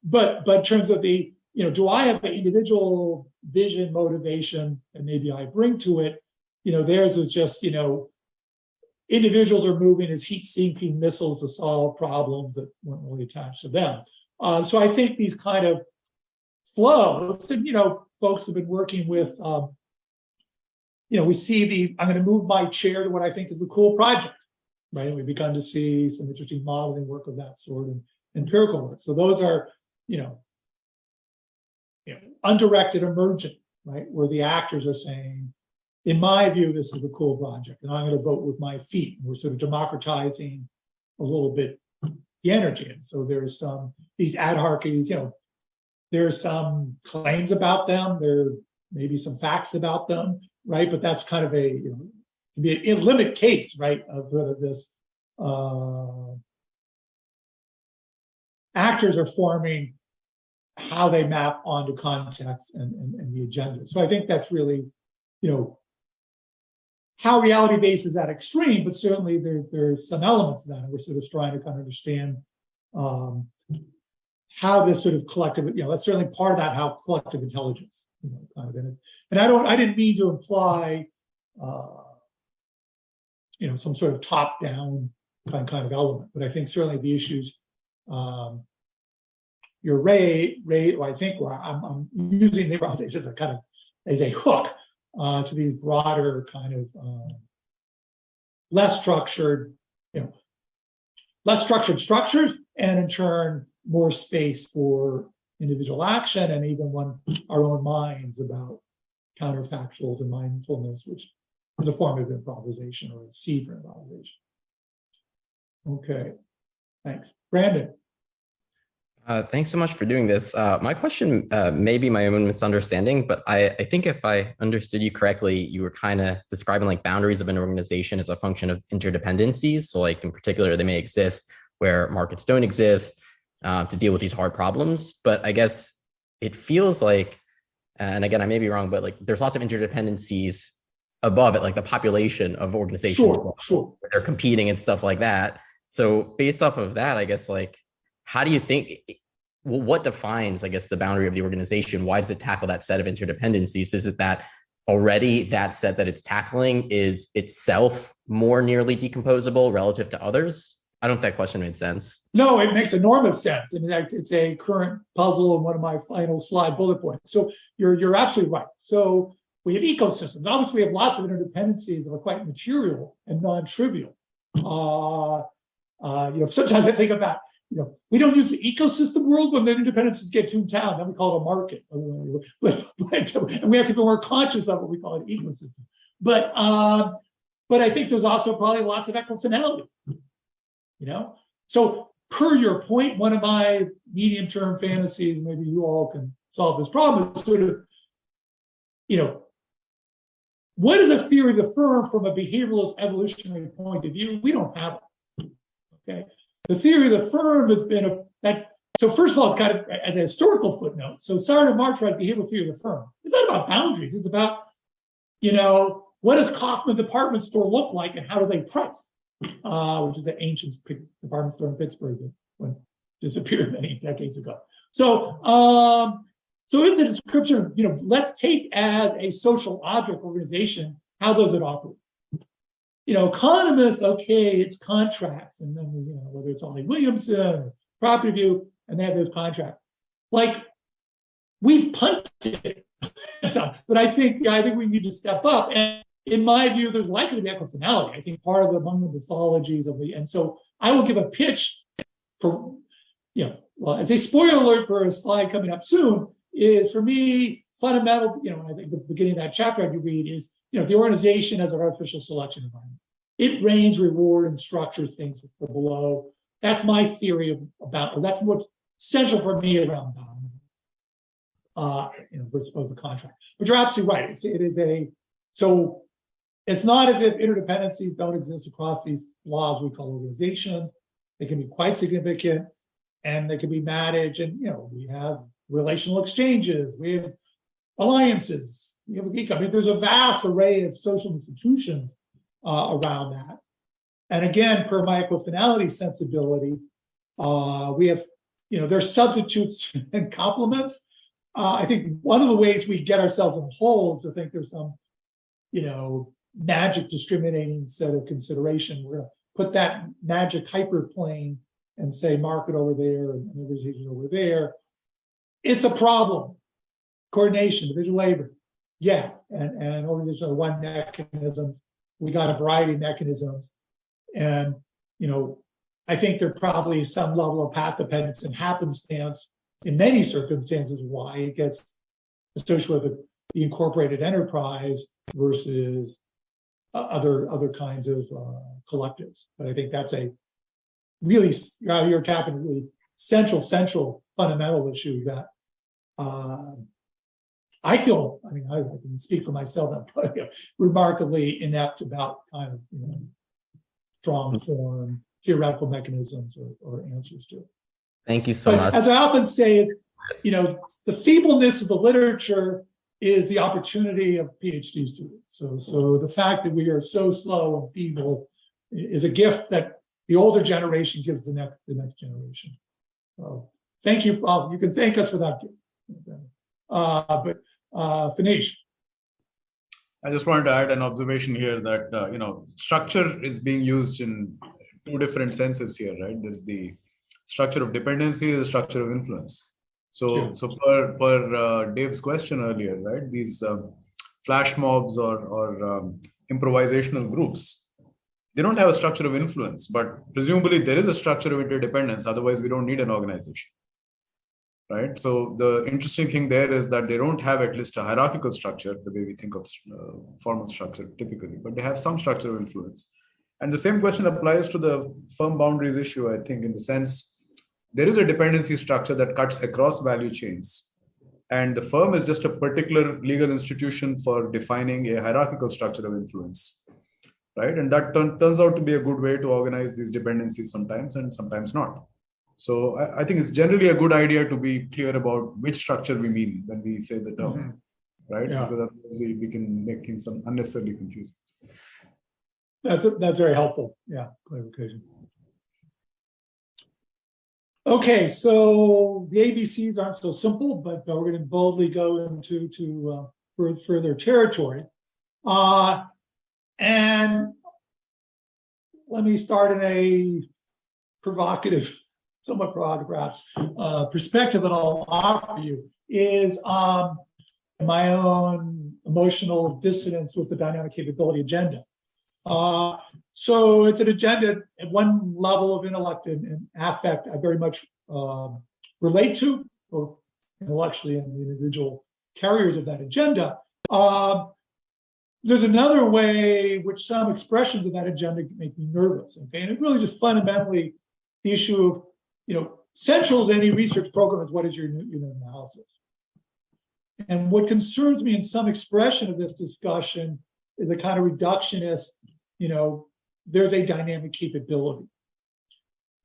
But in terms of the, you know, do I have the individual vision, motivation, and maybe I bring to it? You know, theirs is just, you know, individuals are moving as heat-seeking missiles to solve problems that weren't really attached to them. So I think these kind of flows, and, you know, folks have been working with, you know, we see I'm going to move my chair to what I think is the cool project, right? And we've begun to see some interesting modeling work of that sort and empirical work. So those are, you know, undirected emergent, right? Where the actors are saying, in my view, this is a cool project, and I'm going to vote with my feet. And we're sort of democratizing a little bit the energy. And so there's these ad hierarchies, you know, there's some claims about them, there may be some facts about them, right? But that's kind of a, you know, can be a limit case, right, of sort of this actors are forming how they map onto context and the agenda. So I think that's really, you know, how reality-based is that extreme, but certainly there's some elements of that. And we're sort of trying to kind of understand how this sort of collective, you know, that's certainly part of that, how collective intelligence, you know, kind of in it. And I didn't mean to imply, you know, some sort of top-down kind of element, but I think certainly the issues, your Ray, I think, where I'm using the improvisation as a kind of as a hook to these broader kind of less structured, you know, less structured structures, and in turn more space for individual action and even our own minds about counterfactuals and mindfulness, which is a form of improvisation or a seed for improvisation. Okay, thanks. Brandon. Thanks so much for doing this. My question may be my own misunderstanding, but I think if I understood you correctly, you were kind of describing like boundaries of an organization as a function of interdependencies. So like in particular, they may exist where markets don't exist to deal with these hard problems. But I guess it feels like, and again, I may be wrong, but like there's lots of interdependencies above it, like the population of organizations, Sure. where they're competing and stuff like that. So based off of that, I guess like, how do you think, what defines, I guess, the boundary of the organization? Why does it tackle that set of interdependencies? Is it that already that set that it's tackling is itself more nearly decomposable relative to others? I don't know if that question made sense. No, it makes enormous sense. And it's a current puzzle in one of my final slide bullet points. So you're absolutely right. So we have ecosystems. Obviously, we have lots of interdependencies that are quite material and non-trivial. Sometimes I think about, we don't use the ecosystem world when the interdependencies get tuned down. Then we call it a market. And we have to be more conscious of what we call an ecosystem. But I think there's also probably lots of equifinality. So per your point, one of my medium-term fantasies, maybe you all can solve this problem, is sort of, what is a theory of the firm from a behavioralist evolutionary point of view? We don't have it. Okay. The theory of the firm has been so first of all, it's kind of as a historical footnote. So Sartre and Marx write behavioral theory of the firm. It's not about boundaries. It's about, what does Kaufman department store look like and how do they price? Which is an ancient department store in Pittsburgh that disappeared many decades ago. So it's a description of, let's take as a social object organization, how does it operate? Economists, okay, it's contracts, and then whether it's Ollie Williamson or Property View, and they have those contracts. Like we've punted, but I think we need to step up. And in my view, there's likely to be equifinality. I think part of among the mythologies and so I will give a pitch for, as a spoiler alert for a slide coming up soon, is for me fundamental. I think the beginning of that chapter I could read is, the organization has an artificial selection environment. It ranges, reward, and structures things for below. That's my theory about, or that's what's essential for me around boundaries. Versus the contract. But you're absolutely right. So it's not as if interdependencies don't exist across these laws we call organizations. They can be quite significant, and they can be managed. And we have relational exchanges, we have alliances. There's a vast array of social institutions around that. And again, per my equifinality sensibility, we have, there's substitutes and complements. I think one of the ways we get ourselves in holes to think there's some, magic discriminating set of consideration. We're going to put that magic hyperplane and say market over there and organization over there. It's a problem. Coordination, division labor. Yeah, and organization are one mechanism. We got a variety of mechanisms. And, I think there probably is some level of path dependence and happenstance in many circumstances why it gets associated with the incorporated enterprise versus other kinds of collectives. But I think that's a really, you're tapping a really central fundamental issue that I feel, I can speak for myself, remarkably inept about kind of, strong form, theoretical mechanisms or answers to it. Thank you so much. As I often say is, the feebleness of the literature is the opportunity of PhD students. So the fact that we are so slow and feeble is a gift that the older generation gives the next generation. So thank you. You can thank us for that gift. But Finish. I just wanted to add an observation here that structure is being used in two different senses here, right? There's the structure of dependency, the structure of influence. So per Dave's question earlier, right? These flash mobs or improvisational groups, they don't have a structure of influence, but presumably there is a structure of interdependence. Otherwise, we don't need an organization. right? So the interesting thing there is that they don't have at least a hierarchical structure, the way we think of formal structure typically, but they have some structure of influence. And the same question applies to the firm boundaries issue, I think, in the sense there is a dependency structure that cuts across value chains. And the firm is just a particular legal institution for defining a hierarchical structure of influence, right? And that turns out to be a good way to organize these dependencies sometimes and sometimes not. So I think it's generally a good idea to be clear about which structure we mean when we say the term, right? Yeah. Because otherwise we can make things unnecessarily confusing. That's very helpful. Yeah, clarification. Okay, so the ABCs aren't so simple, but we're going to boldly go into further territory. And let me start in a provocative, somewhat provocative perhaps, perspective that I'll offer you is my own emotional dissonance with the dynamic capability agenda. So it's an agenda at one level of intellect and affect I very much relate to, both intellectually and the individual carriers of that agenda. There's another way which some expressions of that agenda make me nervous. Okay, and it really just fundamentally the issue of, central to any research program is what is your analysis. And what concerns me in some expression of this discussion is a kind of reductionist, there's a dynamic capability.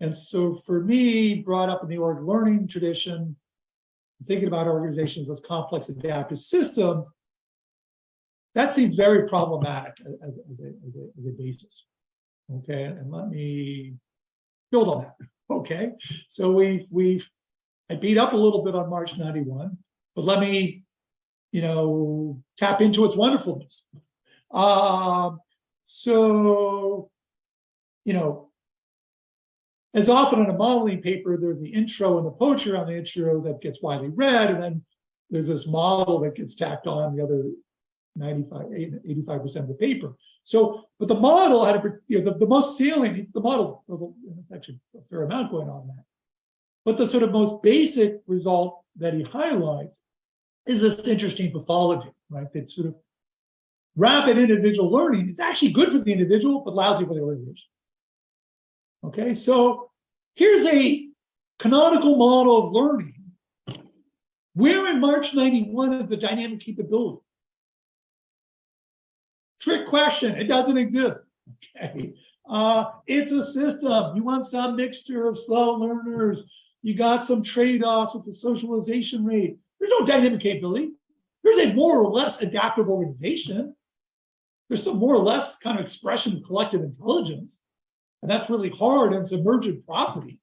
And so for me, brought up in the org learning tradition, thinking about organizations as complex adaptive systems, that seems very problematic as a basis. Okay, and let me build on that. Okay, so I beat up a little bit on March 91, but let me, tap into its wonderfulness. So, as often in a modeling paper, there's the intro and the poacher on the intro that gets widely read, and then there's this model that gets tacked on the other 85% of the paper. So, but the model had the most salient, the model, there's actually a fair amount going on there. But the sort of most basic result that he highlights is this interesting pathology, right? That sort of rapid individual learning is actually good for the individual, but lousy for the organization. Okay, so here's a canonical model of learning. Where in March 91 is the dynamic capability? Trick question, it doesn't exist. Okay, it's a system. You want some mixture of slow learners. You got some trade-offs with the socialization rate. There's no dynamic capability. There's a more or less adaptive organization. There's some more or less kind of expression of collective intelligence. And that's really hard, and it's emergent property.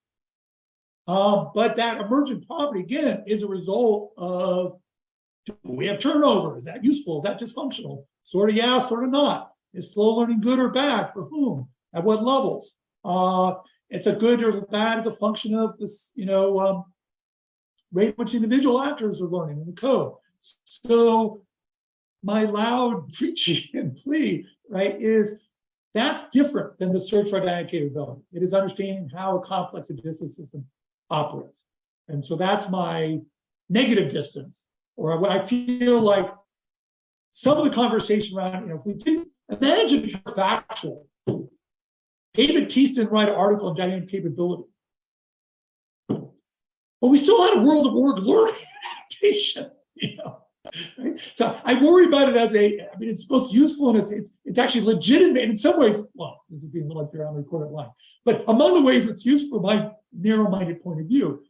But that emergent property, again, is a result of, do we have turnover? Is that useful? Is that dysfunctional? Sort of yeah, sort of not. Is slow learning good or bad? For whom? At what levels? It's a good or bad as a function of this, rate at which individual actors are learning in the code. So my loud preaching and plea, right, is that's different than the search for dynamic capability. It is understanding how a complex adaptive system operates. And so that's my negative distance, or what I feel like some of the conversation around, if we didn't imagine if you're factual, David Teese didn't write an article on dynamic capability. But we still had a world of org learning adaptation, Right? So I worry about it as it's both useful and it's actually legitimate in some ways. Well, this is being a little unfair on the recorded line, but among the ways it's useful, my narrow-minded point of view,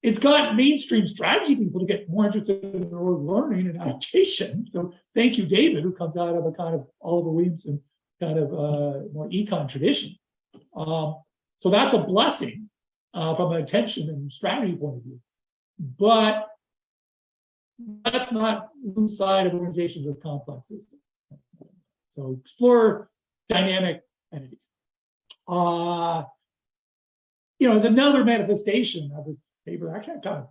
it's got mainstream strategy people to get more interested in org learning and adaptation. So thank you, David, who comes out of a kind of Oliver Williamson kind of more econ tradition. So that's a blessing from an attention and strategy point of view. But that's not one side of organizations with complex systems. So explore dynamic entities. As another manifestation of this paper, I can't kind of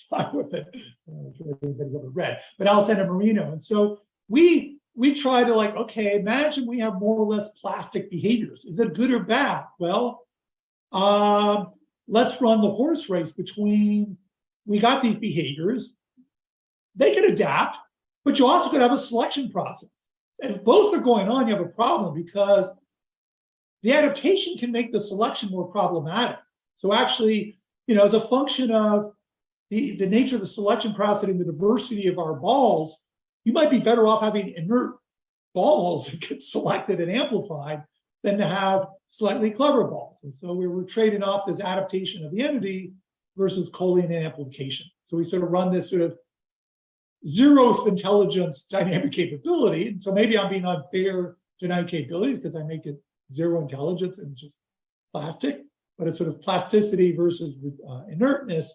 fly with it. I'm sure everybody's ever read, but Alessandro Marino. And so we try to okay, imagine we have more or less plastic behaviors. Is it good or bad? Well, let's run the horse race between, we got these behaviors, they can adapt, but you also could have a selection process. And if both are going on, you have a problem because the adaptation can make the selection more problematic. So actually, as a function of the nature of the selection process and the diversity of our balls, you might be better off having inert balls that get selected and amplified than to have slightly clever balls. And so we were trading off this adaptation of the entity versus culling and amplification. So we sort of run this sort of zero intelligence dynamic capability. And so maybe I'm being unfair to dynamic capabilities because I make it zero intelligence and just plastic, but it's sort of plasticity versus inertness.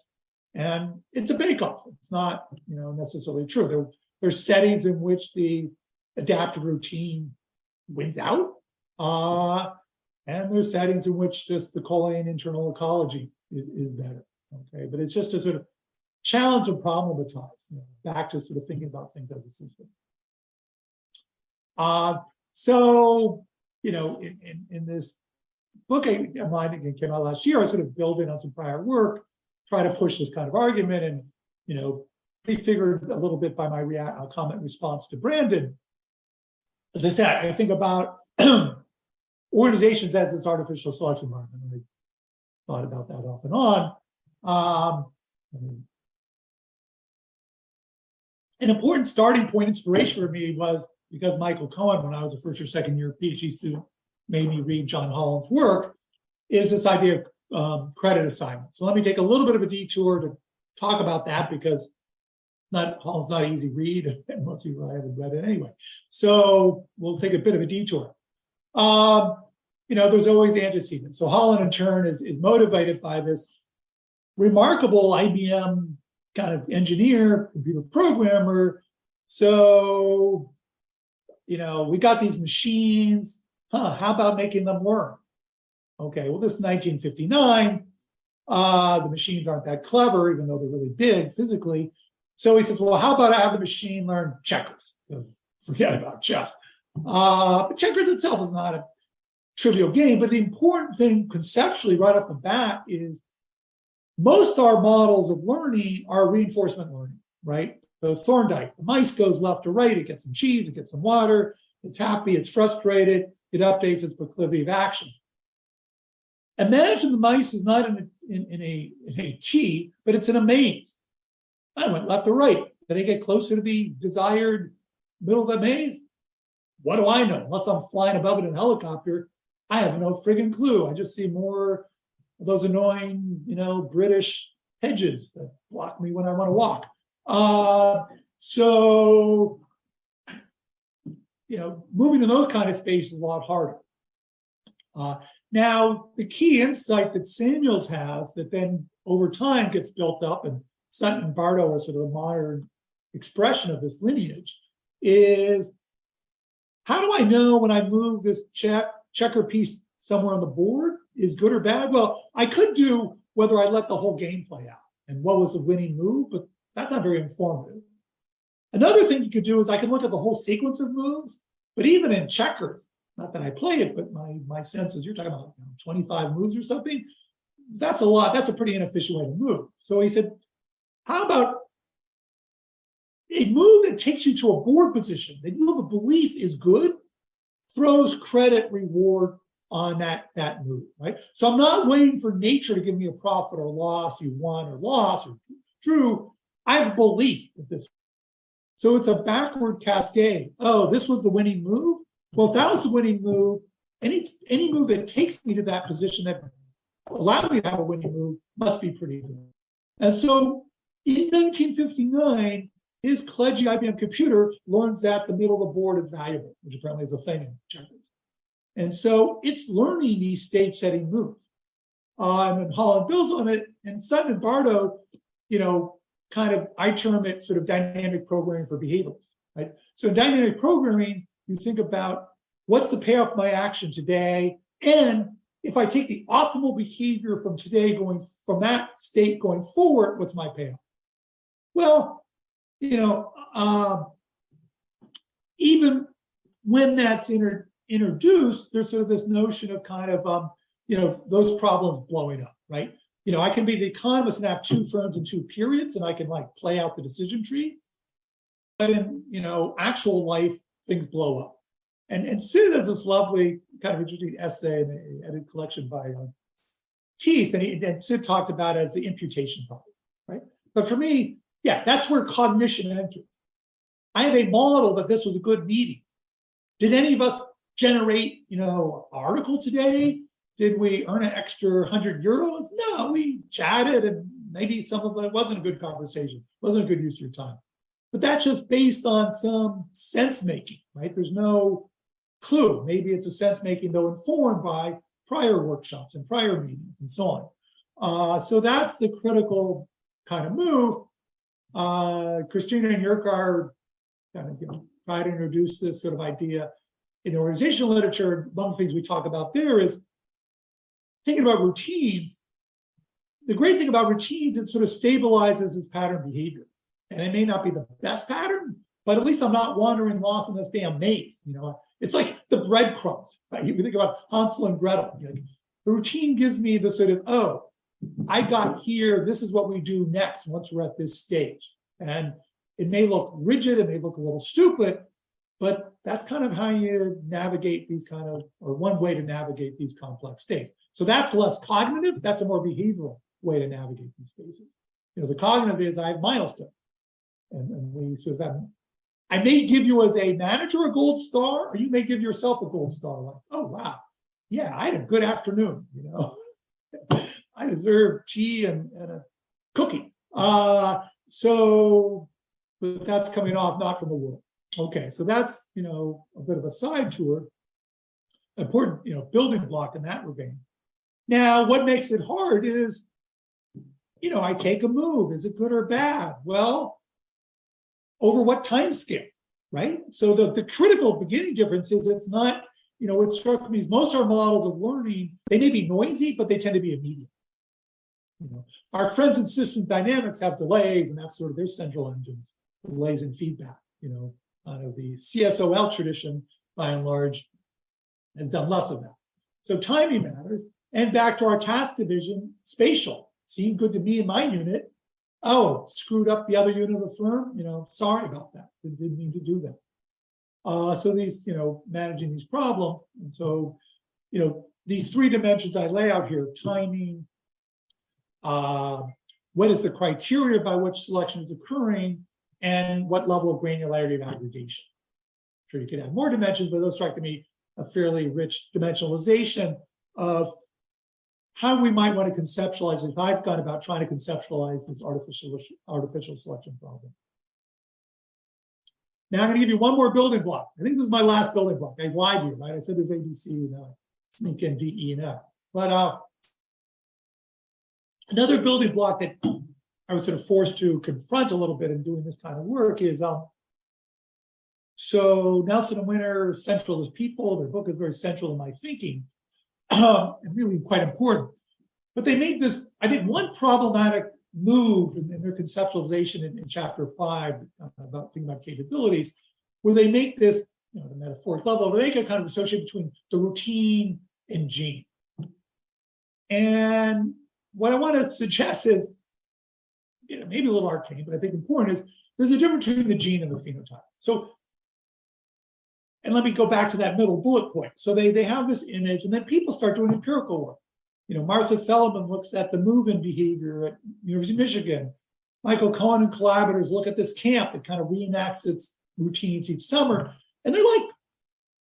And it's a bake-off. It's not, necessarily true. There's settings in which the adaptive routine wins out. And there's settings in which just the culling internal ecology is better. Okay, but it's just a sort of challenge and problematize, back to sort of thinking about things as a system. So, in this book of mine that came out last year, I was sort of building on some prior work, try to push this kind of argument, and prefigured a little bit by my comment response to Brandon. As I said, I think about organizations as this artificial selection environment. I thought about that off and on. An important starting point, inspiration for me was because Michael Cohen, when I was a first or second year PhD student, made me read John Holland's work, is this idea of credit assignment. So let me take a little bit of a detour to talk about that because Holland's not an easy read, and most of you haven't read it anyway. So we'll take a bit of a detour. There's always antecedents. So Holland, in turn, is motivated by this remarkable IBM kind of engineer, computer programmer. So, we got these machines. How about making them learn? Okay, well, this is 1959. The machines aren't that clever, even though they're really big physically. So he says, well, how about I have the machine learn checkers? Forget about chess. But checkers itself is not a trivial game. But the important thing conceptually right off the bat is most our models of learning are reinforcement learning, right? So Thorndike, the mice goes left to right, it gets some cheese, it gets some water, it's happy, it's frustrated, it updates its proclivity of action. Imagine the mice is not in a T, but it's in a maze. I went left to right. Did I get closer to the desired middle of the maze? What do I know? Unless I'm flying above it in a helicopter, I have no friggin' clue. I just see more of those annoying, British hedges that block me when I want to walk. Moving to those kind of spaces is a lot harder. Now, the key insight that Samuels has that then over time gets built up, and Sutton and Bardo are sort of a modern expression of this lineage, is how do I know when I move this checker piece somewhere on the board is good or bad? Well, I could do whether I let the whole game play out and what was the winning move, but that's not very informative. Another thing you could do is I can look at the whole sequence of moves, but even in checkers, not that I play it, but my sense is you're talking about 25 moves or something. That's a lot. That's a pretty inefficient way to move. So he said, how about a move that takes you to a board position that you have a belief is good, throws credit reward on that move, right? So I'm not waiting for nature to give me a profit or loss, you won or lost or drew. I have belief that this. So it's a backward cascade. Oh, this was the winning move? Well, if that was the winning move, any move that takes me to that position that allowed me to have a winning move must be pretty good. And so in 1959, his Ecologies IBM computer learns that the middle of the board is valuable, which apparently is a thing in checkers. And so it's learning these stage-setting moves. And then Holland builds on it, and Sutton and Bardo, I term it sort of dynamic programming for behaviorists, right? So in dynamic programming, you think about what's the payoff of my action today, and if I take the optimal behavior from today going from that state going forward, what's my payoff? Well, even when that's introduced, there's sort of this notion of those problems blowing up, right? I can be the economist and have 2 firms and 2 periods, and I can like play out the decision tree. But in, actual life, things blow up. And Sid has this lovely kind of interesting essay in an edited collection by Teese, and Sid talked about it as the imputation problem, right? But for me, yeah, that's where cognition enters. I have a model that this was a good meeting. Did any of us generate, an article today? Did we earn an extra 100 euros? No, we chatted, and maybe some of it wasn't a good conversation, wasn't a good use of your time. But that's just based on some sense making, right? There's no clue. Maybe it's a sense making, though informed by prior workshops and prior meetings and so on. So that's the critical kind of move. Christina and Yerkar kind of try to introduce this sort of idea in the organizational literature. One of the things we talk about there is thinking about routines. The great thing about routines, it sort of stabilizes its pattern behavior. And it may not be the best pattern, but at least I'm not wandering lost in this damn maze. It's like the breadcrumbs, right? You think about Hansel and Gretel. The routine gives me the sort of, oh, I got here, this is what we do next once we're at this stage. And it may look rigid, it may look a little stupid, but that's kind of how you navigate these or one way to navigate these complex states. So that's less cognitive, that's a more behavioral way to navigate these spaces. The cognitive is I have milestones. And we sort of have, I may give you as a manager a gold star, or you may give yourself a gold star. Like, oh, wow. Yeah, I had a good afternoon, I deserve tea and a cookie. So but that's coming off not from the world. Okay, so that's, a bit of a side tour. Important, building block in that regard. Now, what makes it hard is, I take a move. Is it good or bad? Well, over what time scale, right? So the critical beginning difference is it's not, what struck me is most of our models of learning, they may be noisy, but they tend to be immediate. Our friends in system dynamics have delays, and that's sort of their central engines, delays and feedback. Out of the CSOL tradition, by and large, has done less of that. So timing matters. And back to our task division, spatial. Seemed good to me in my unit. Oh, screwed up the other unit of the firm. Sorry about that. Didn't mean to do that. So these, managing these problems. And so, these 3 dimensions I lay out here, timing, what is the criteria by which selection is occurring, and what level of granularity of aggregation. Sure, you could have more dimensions, but those strike to me a fairly rich dimensionalization of how we might want to conceptualize it. If I've gone about trying to conceptualize this artificial selection problem. Now I'm going to give you one more building block. I think this is my last building block. I lied to you, right? I said there's A, B, C, and sneak in D, E, and F. But another building block that I was sort of forced to confront a little bit in doing this kind of work is so Nelson and Winter, Central as People, their book is very central to my thinking. And really quite important. But they made this, I think, one problematic move in their conceptualization in chapter 5 about thinking about capabilities, where they make this, the metaphoric level, they make a kind of association between the routine and gene. And what I want to suggest is, maybe a little arcane, but I think important is there's a difference between the gene and the phenotype. So, and let me go back to that middle bullet point. So they have this image, and then people start doing empirical work. Martha Feldman looks at the move-in behavior at University of Michigan. Michael Cohen and collaborators look at this camp that kind of reenacts its routines each summer. And they're like,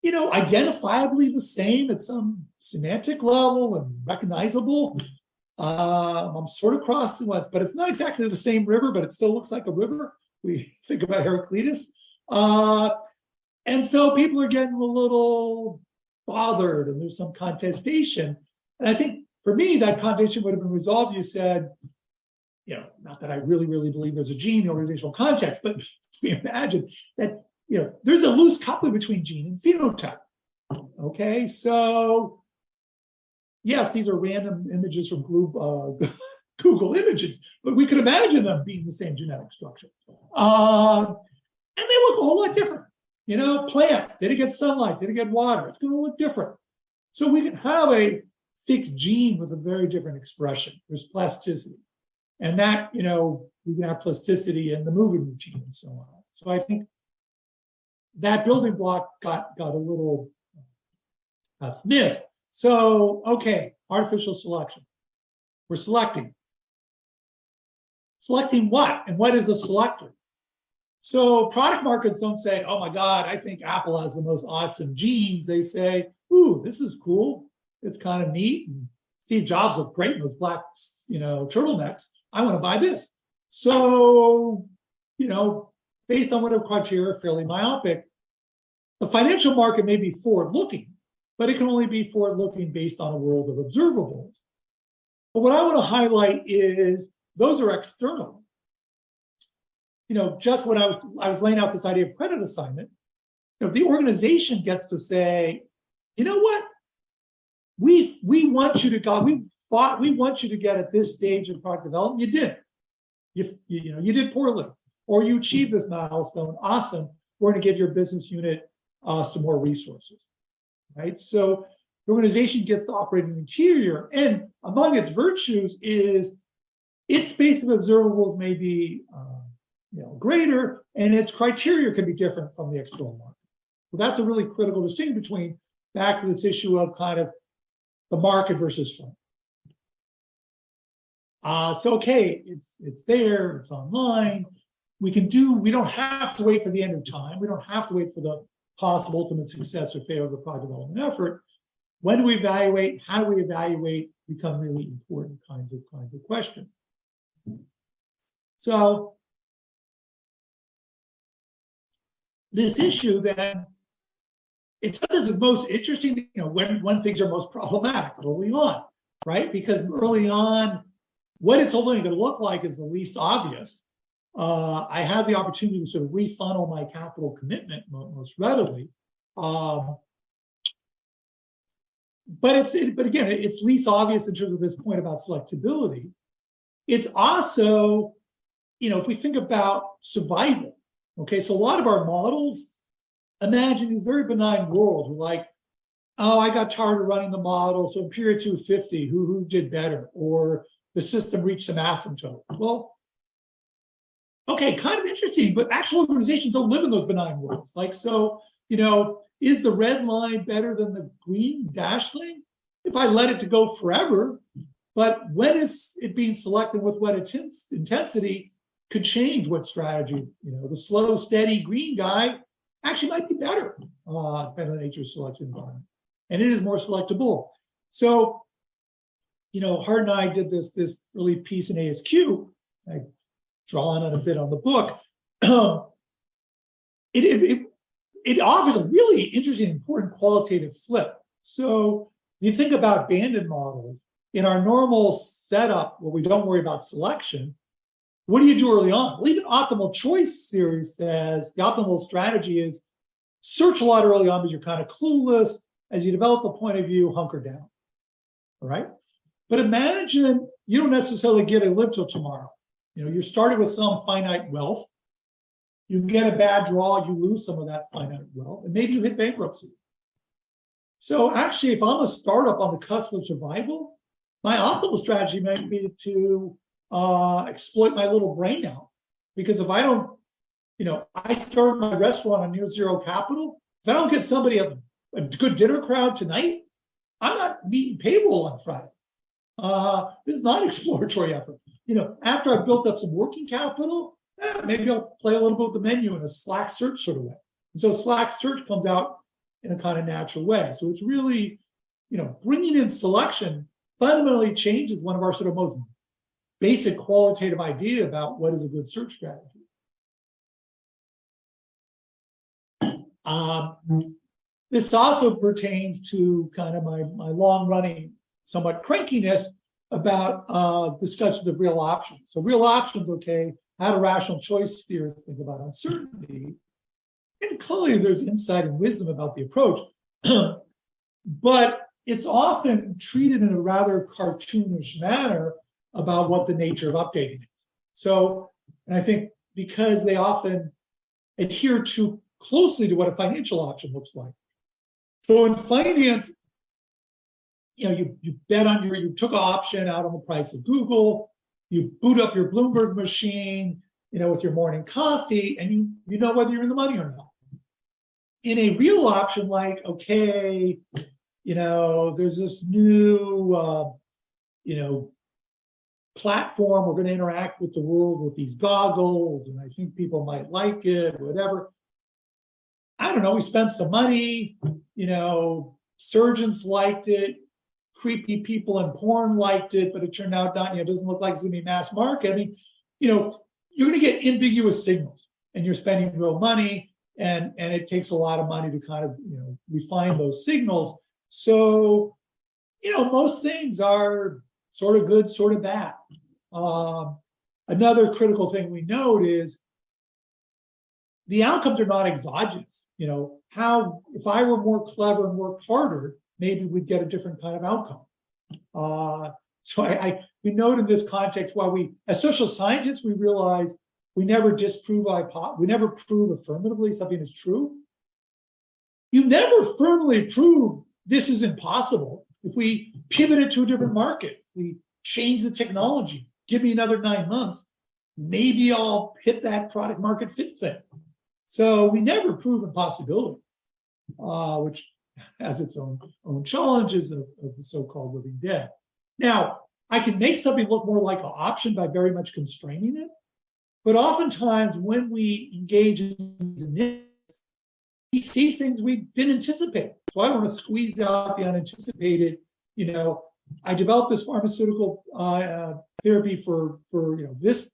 identifiably the same at some semantic level and recognizable. I'm sort of crossing once, but it's not exactly the same river, but it still looks like a river. We think about Heraclitus. And so people are getting a little bothered, and there's some contestation. And I think for me, that contestation would have been resolved. You said, not that I really, really believe there's a gene in the organizational context, but we imagine that, there's a loose coupling between gene and phenotype. Okay, so yes, these are random images from Google Images, but we could imagine them being the same genetic structure. And they look a whole lot different. Plants, did it get sunlight? Did it get water? It's going to look different. So we can have a fixed gene with a very different expression. There's plasticity. And that, you know, we can have plasticity in the moving routine and so on. So I think that building block got a little missed. So, okay, artificial selection. We're selecting. Selecting what? And what is a selector? So product markets don't say, oh my God, I think Apple has the most awesome genes. They say, ooh, this is cool. It's kind of neat. And Steve Jobs looked great in those black, you know, turtlenecks. I want to buy this. So, you know, based on whatever criteria, fairly myopic. The financial market may be forward-looking, but it can only be forward-looking based on a world of observables. But what I want to highlight is those are external. You know, just when I was laying out this idea of credit assignment, you know, the organization gets to say, you know what, we want you to go, we want you to get at this stage of product development. You did, you did poorly, or you achieved this milestone. Awesome. We're going to give your business unit some more resources, right? So the organization gets to operate in the interior, and among its virtues is its space of observables may be greater, and its criteria can be different from the external market. So that's a really critical distinction between back to this issue of kind of the market versus fund. So okay, it's there, it's online. We don't have to wait for the end of time. We don't have to wait for the possible ultimate success or failure of the product development effort. When do we evaluate? How do we evaluate? Become really important kinds of questions. So this issue then, it's sometimes is most interesting, when things are most problematic early on, right? Because early on, what it's ultimately going to look like is the least obvious. I have the opportunity to sort of refunnel my capital commitment most readily. But again, it's least obvious in terms of this point about selectability. It's also, if we think about survival, okay, so a lot of our models imagine a very benign world. We're like, oh, I got tired of running the model, so in period 250, who did better? Or the system reached some asymptote. Well, okay, kind of interesting, but actual organizations don't live in those benign worlds. Like, so, is the red line better than the green dash thing? If I let it to go forever, but when is it being selected with what intensity could change what strategy? The slow, steady green guy actually might be better, depending on the nature of selection environment. And it is more selectable. So, Hart and I did this early piece in ASQ. I draw on it a bit on the book. It offers a really interesting, important qualitative flip. So you think about banded models. In our normal setup, where we don't worry about selection, what do you do early on? Well, even optimal choice theory says the optimal strategy is search a lot early on because you're kind of clueless. As you develop a point of view, hunker down. All right? But imagine you don't necessarily get to live till tomorrow. You're started with some finite wealth. You get a bad draw, you lose some of that finite wealth, and maybe you hit bankruptcy. So actually, if I'm a startup on the cusp of survival, my optimal strategy might be to exploit my little brain out. Because if I don't, I started my restaurant on near zero capital. If I don't get somebody a good dinner crowd tonight, I'm not meeting payroll on Friday. This is not an exploratory effort. After I've built up some working capital, maybe I'll play a little bit with the menu in a Slack search sort of way. And so Slack search comes out in a kind of natural way. So it's really, bringing in selection fundamentally changes one of our sort of most basic qualitative idea about what is a good search strategy. This also pertains to kind of my long-running, somewhat crankiness about discussions of real options. So real options, okay, how do rational choice theorists think about uncertainty? And clearly there's insight and wisdom about the approach, but it's often treated in a rather cartoonish manner about what the nature of updating is. So, and I think because they often adhere too closely to what a financial option looks like. So in finance, you bet on you took an option out on the price of Google, you boot up your Bloomberg machine, with your morning coffee, and you know whether you're in the money or not. In a real option, like, okay, there's this new, platform, we're going to interact with the world with these goggles, and I think people might like it, whatever. I don't know, we spent some money, surgeons liked it, creepy people in porn liked it, but it turned out not, it doesn't look like it's going to be mass market. I mean, you're going to get ambiguous signals, and you're spending real money, and it takes a lot of money to kind of, refine those signals. So, most things are sort of good, sort of bad. Another critical thing we note is the outcomes are not exogenous. If I were more clever and worked harder, maybe we'd get a different kind of outcome. So we note in this context, while as social scientists, we realize we never we never prove affirmatively something is true. You never firmly prove this is impossible. If we pivot it to a different market, we change the technology, give me another 9 months, maybe I'll hit that product market fit thing. So we never prove impossibility, which has its own challenges of the so-called living dead. Now, I can make something look more like an option by very much constraining it, but oftentimes when we engage in this, we see things we didn't anticipate. So I want to squeeze out the unanticipated. I developed this pharmaceutical therapy for this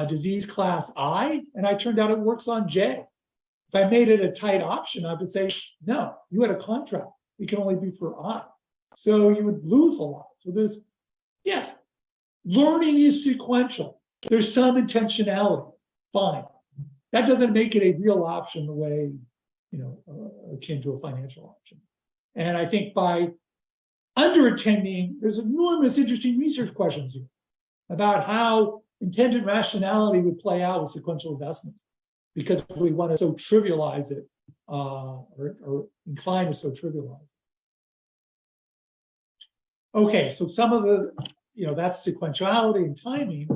disease class I, and I turned out it works on J. If I made it a tight option, I would say, no, you had a contract. It can only be for I. So you would lose a lot. So yes, learning is sequential. There's some intentionality, fine. That doesn't make it a real option the way, akin to a financial option. And I think by underattending, there's enormous interesting research questions here about how intended rationality would play out with sequential investments, because we want to so trivialize it, or incline to so trivialize it. Okay, so some of the, that's sequentiality and timing.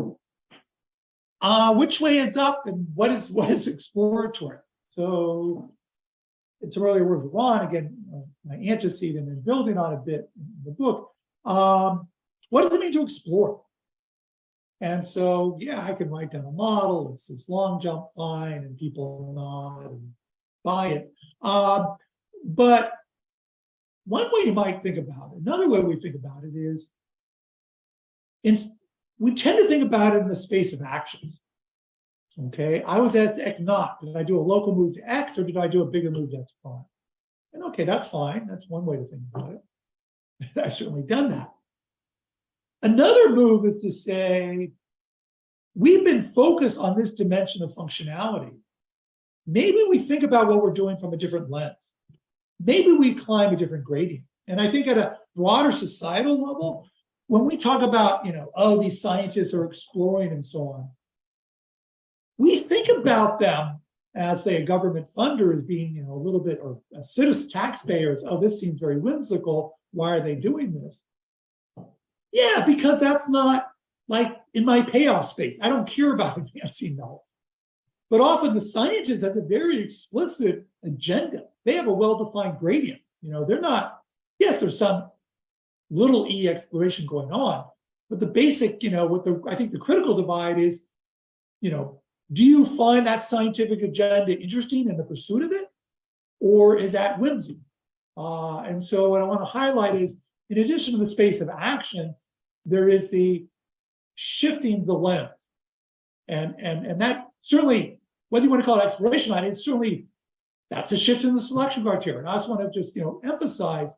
Which way is up and what is exploratory? So it's earlier work with Ron, again, my antecedent and building on a bit in the book. What does it mean to explore? And so, I can write down a model. It's this long jump fine, and people nod and buy it. But one way you might think about it, another way we think about it is, we tend to think about it in the space of actions. Okay, I was at X naught. Did I do a local move to X, or did I do a bigger move to X prime? And okay, that's fine. That's one way to think about it. I've certainly done that. Another move is to say, we've been focused on this dimension of functionality. Maybe we think about what we're doing from a different lens. Maybe we climb a different gradient. And I think at a broader societal level, when we talk about, these scientists are exploring and so on, we think about them as, say, a government funder as being, a little bit, or a citizen taxpayers, this seems very whimsical. Why are they doing this? Yeah, because that's not like in my payoff space. I don't care about advancing knowledge. But often the scientist has a very explicit agenda. They have a well-defined gradient. They're not, yes, there's some little e exploration going on, but the basic, I think the critical divide is, do you find that scientific agenda interesting in the pursuit of it, or is that whimsy? And so what I want to highlight is, in addition to the space of action, there is the shifting the lens. And that certainly, whether you want to call it exploration, it's certainly, that's a shift in the selection criteria. And I just want to just, emphasize,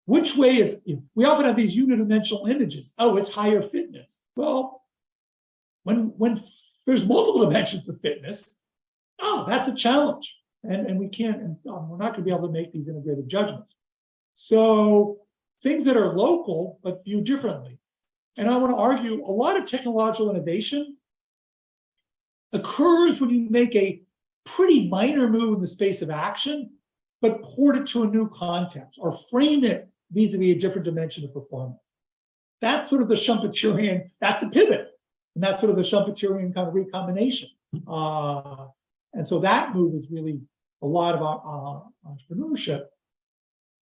which way is, we often have these unidimensional images. Oh, it's higher fitness. Well, when there's multiple dimensions of fitness, that's a challenge. And we can't, and we're not going to be able to make these integrated judgments. So things that are local, but viewed differently. And I want to argue a lot of technological innovation occurs when you make a pretty minor move in the space of action, but port it to a new context or frame it vis-a-vis a different dimension of performance. That's sort of the Schumpeterian, that's a pivot. And that's sort of the Schumpeterian kind of recombination. And so that move is really a lot of entrepreneurship.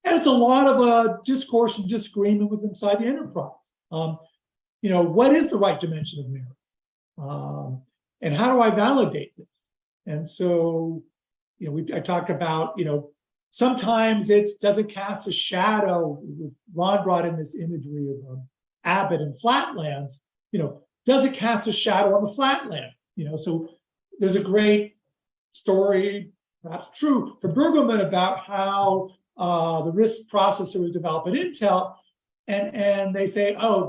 And it's a lot of discourse and disagreement with inside the enterprise. What is the right dimension of merit? And how do I validate this? And so, I talked about, sometimes does it cast a shadow? Ron brought in this imagery of Abbott and flatlands. Does it cast a shadow on the flatland? So there's a great story, perhaps true, from Bergelman about how the RISC processor was developed at Intel, and they say, Intel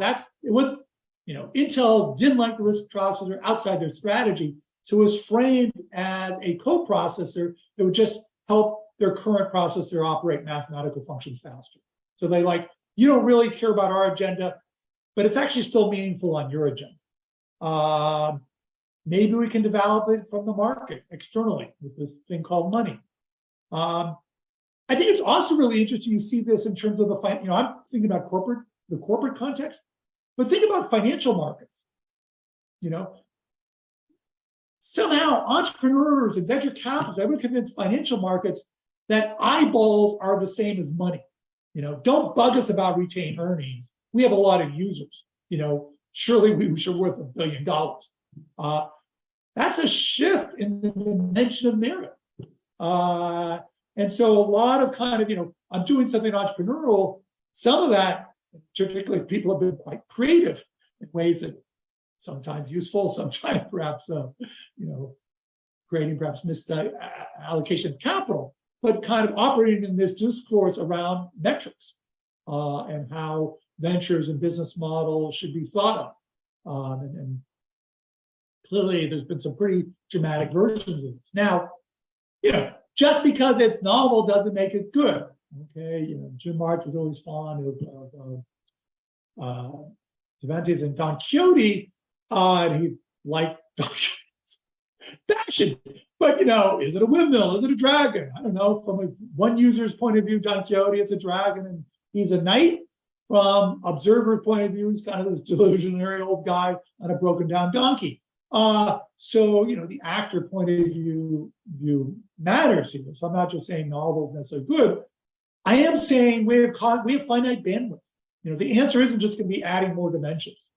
didn't like the RISC processor outside their strategy, so it was framed as a coprocessor that would just help their current processor operate mathematical functions faster. So they you don't really care about our agenda, but it's actually still meaningful on your agenda. Maybe we can develop it from the market externally with this thing called money. I think it's also really interesting. You see this in terms of I'm thinking about the corporate context, but think about financial markets. Somehow entrepreneurs and venture capitalists, I would convince financial markets that eyeballs are the same as money. Don't bug us about retained earnings. We have a lot of users. Surely we should be worth $1 billion. That's a shift in the dimension of merit. And so a lot of I'm doing something entrepreneurial. Some of that, particularly people have been quite creative in ways that sometimes useful, sometimes perhaps, creating perhaps missed allocation of capital, but kind of operating in this discourse around metrics and how ventures and business models should be thought of. And clearly there's been some pretty dramatic versions of this. Now, just because it's novel doesn't make it good. Okay, Jim March was always fond of Levinthal and Don Quixote, and he liked Don Quixote's passion. But is it a windmill? Is it a dragon? I don't know. From one user's point of view, Don Quixote, it's a dragon, and he's a knight. From observer's point of view, he's kind of this delusionary old guy on a broken down donkey. So the actor point of view matters here. So I'm not just saying novel is necessarily good. I am saying we have finite bandwidth. The answer isn't just going to be adding more dimensions.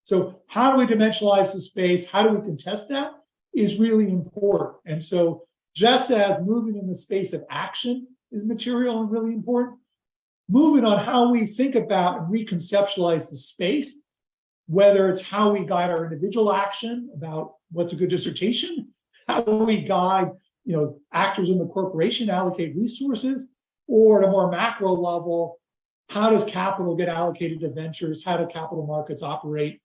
So how do we dimensionalize the space? How do we contest that is really important. And so just as moving in the space of action is material and really important, moving on how we think about and reconceptualize the space, whether it's how we guide our individual action about what's a good dissertation, how we guide actors in the corporation allocate resources, or at a more macro level, how does capital get allocated to ventures? How do capital markets operate?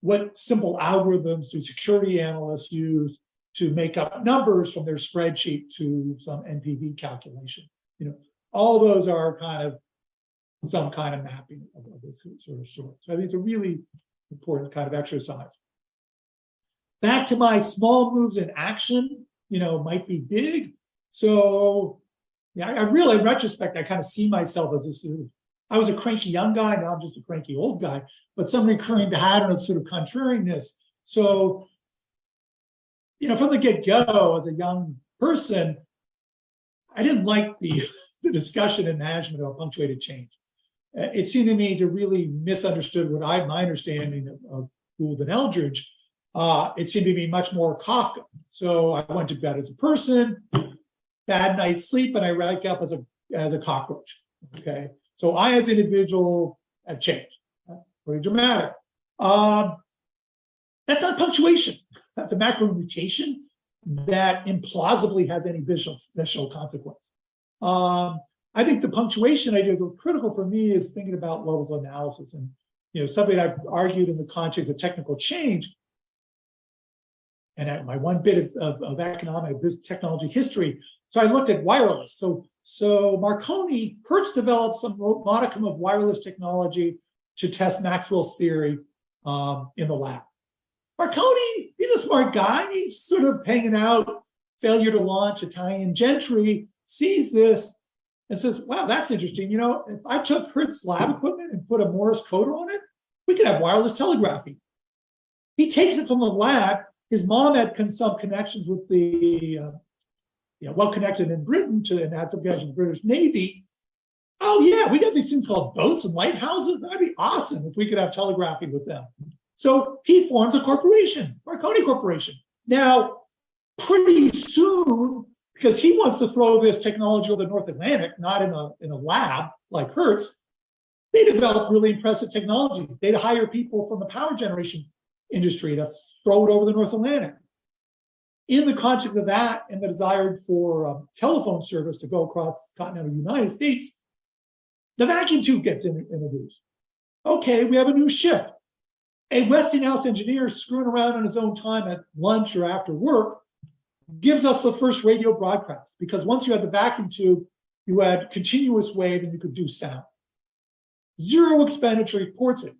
What simple algorithms do security analysts use to make up numbers from their spreadsheet to some NPV calculation? All those are some kind of mapping of this sort. So I think it's a really important kind of exercise. Back to my small moves in action, might be big. So I really, in retrospect, I kind of see myself as this. I was a cranky young guy, now I'm just a cranky old guy, but some recurring pattern of sort of contrariness. So, from the get-go, as a young person, I didn't like the discussion in management about punctuated change. It seemed to me to really misunderstood my understanding of Gould and Eldridge. It seemed to be much more Kafka. So I went to bed as a person, bad night's sleep, and I wake up as a cockroach. Okay, so I, as an individual, have changed. Pretty dramatic. That's not punctuation. That's a macro mutation that implausibly has any visual consequence. I think the punctuation idea that's critical for me is thinking about levels of analysis, and something I've argued in the context of technical change. And my one bit of economic business technology history. So I looked at wireless. So Marconi, Hertz developed some modicum of wireless technology to test Maxwell's theory in the lab. Marconi, he's a smart guy. He's sort of hanging out, failure to launch Italian gentry, sees this, and says, wow, that's interesting. You know, if I took Hertz lab equipment and put a Morse coder on it, we could have wireless telegraphy. He takes it from the lab. His mom had some connections with the, well connected in Britain and had some connections with the British Navy. Oh yeah, we got these things called boats and lighthouses. That'd be awesome if we could have telegraphy with them. So he forms a corporation, Marconi Corporation. Now, pretty soon, because he wants to throw this technology over the North Atlantic, not in a lab like Hertz, they develop really impressive technology. They'd hire people from the power generation industry to throw it over the North Atlantic. In the context of that and the desire for telephone service to go across the continental United States, the vacuum tube gets introduced. Okay, we have a new shift. A Westinghouse engineer screwing around on his own time at lunch or after work gives us the first radio broadcast, because once you had the vacuum tube, you had continuous wave and you could do sound. Zero expenditure, reports it.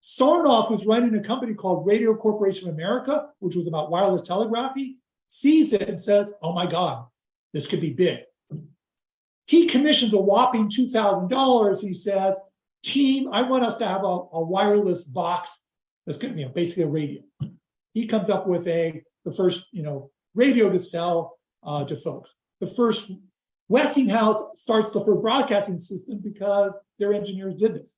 Sarnoff, who's running a company called Radio Corporation of America, which was about wireless telegraphy, sees it and says, oh my God, this could be big. He commissions a whopping $2,000. He says, team, I want us to have a wireless box that's going to, basically a radio. He comes up with the first, radio to sell to folks. The first Westinghouse starts the first broadcasting system because their engineers did this.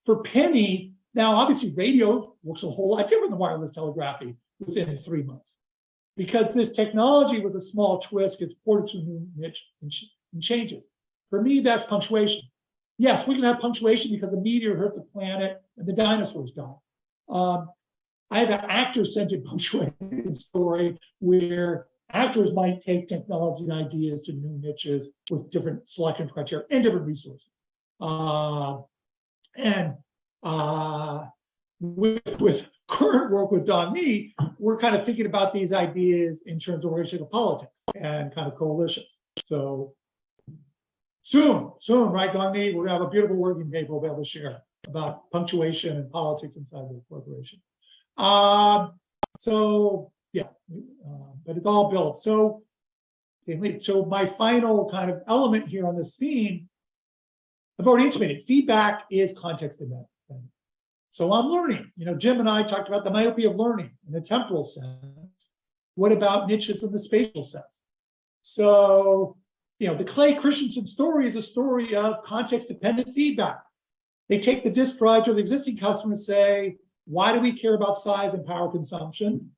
For pennies, now obviously radio looks a whole lot different than wireless telegraphy within 3 months, because this technology with a small twist gets ported to a new niche and changes. For me, that's punctuation. Yes, we can have punctuation because a meteor hit the planet and the dinosaurs died. I have an actor-centered punctuation story where actors might take technology and ideas to new niches with different selection criteria and different resources. With current work with Don Me, we're kind of thinking about these ideas in terms of relationship politics and kind of coalitions. So soon, right, Don Me, we're gonna have a beautiful working paper we'll be able to share about punctuation and politics inside the corporation. But it's all built. So my final kind of element here on this theme, I've already intimated, feedback is context dependent. So I'm learning. Jim and I talked about the myopia of learning in the temporal sense. What about niches in the spatial sense? So, the Clay Christensen story is a story of context dependent feedback. They take the disk drive to the existing customer and say, why do we care about size and power consumption?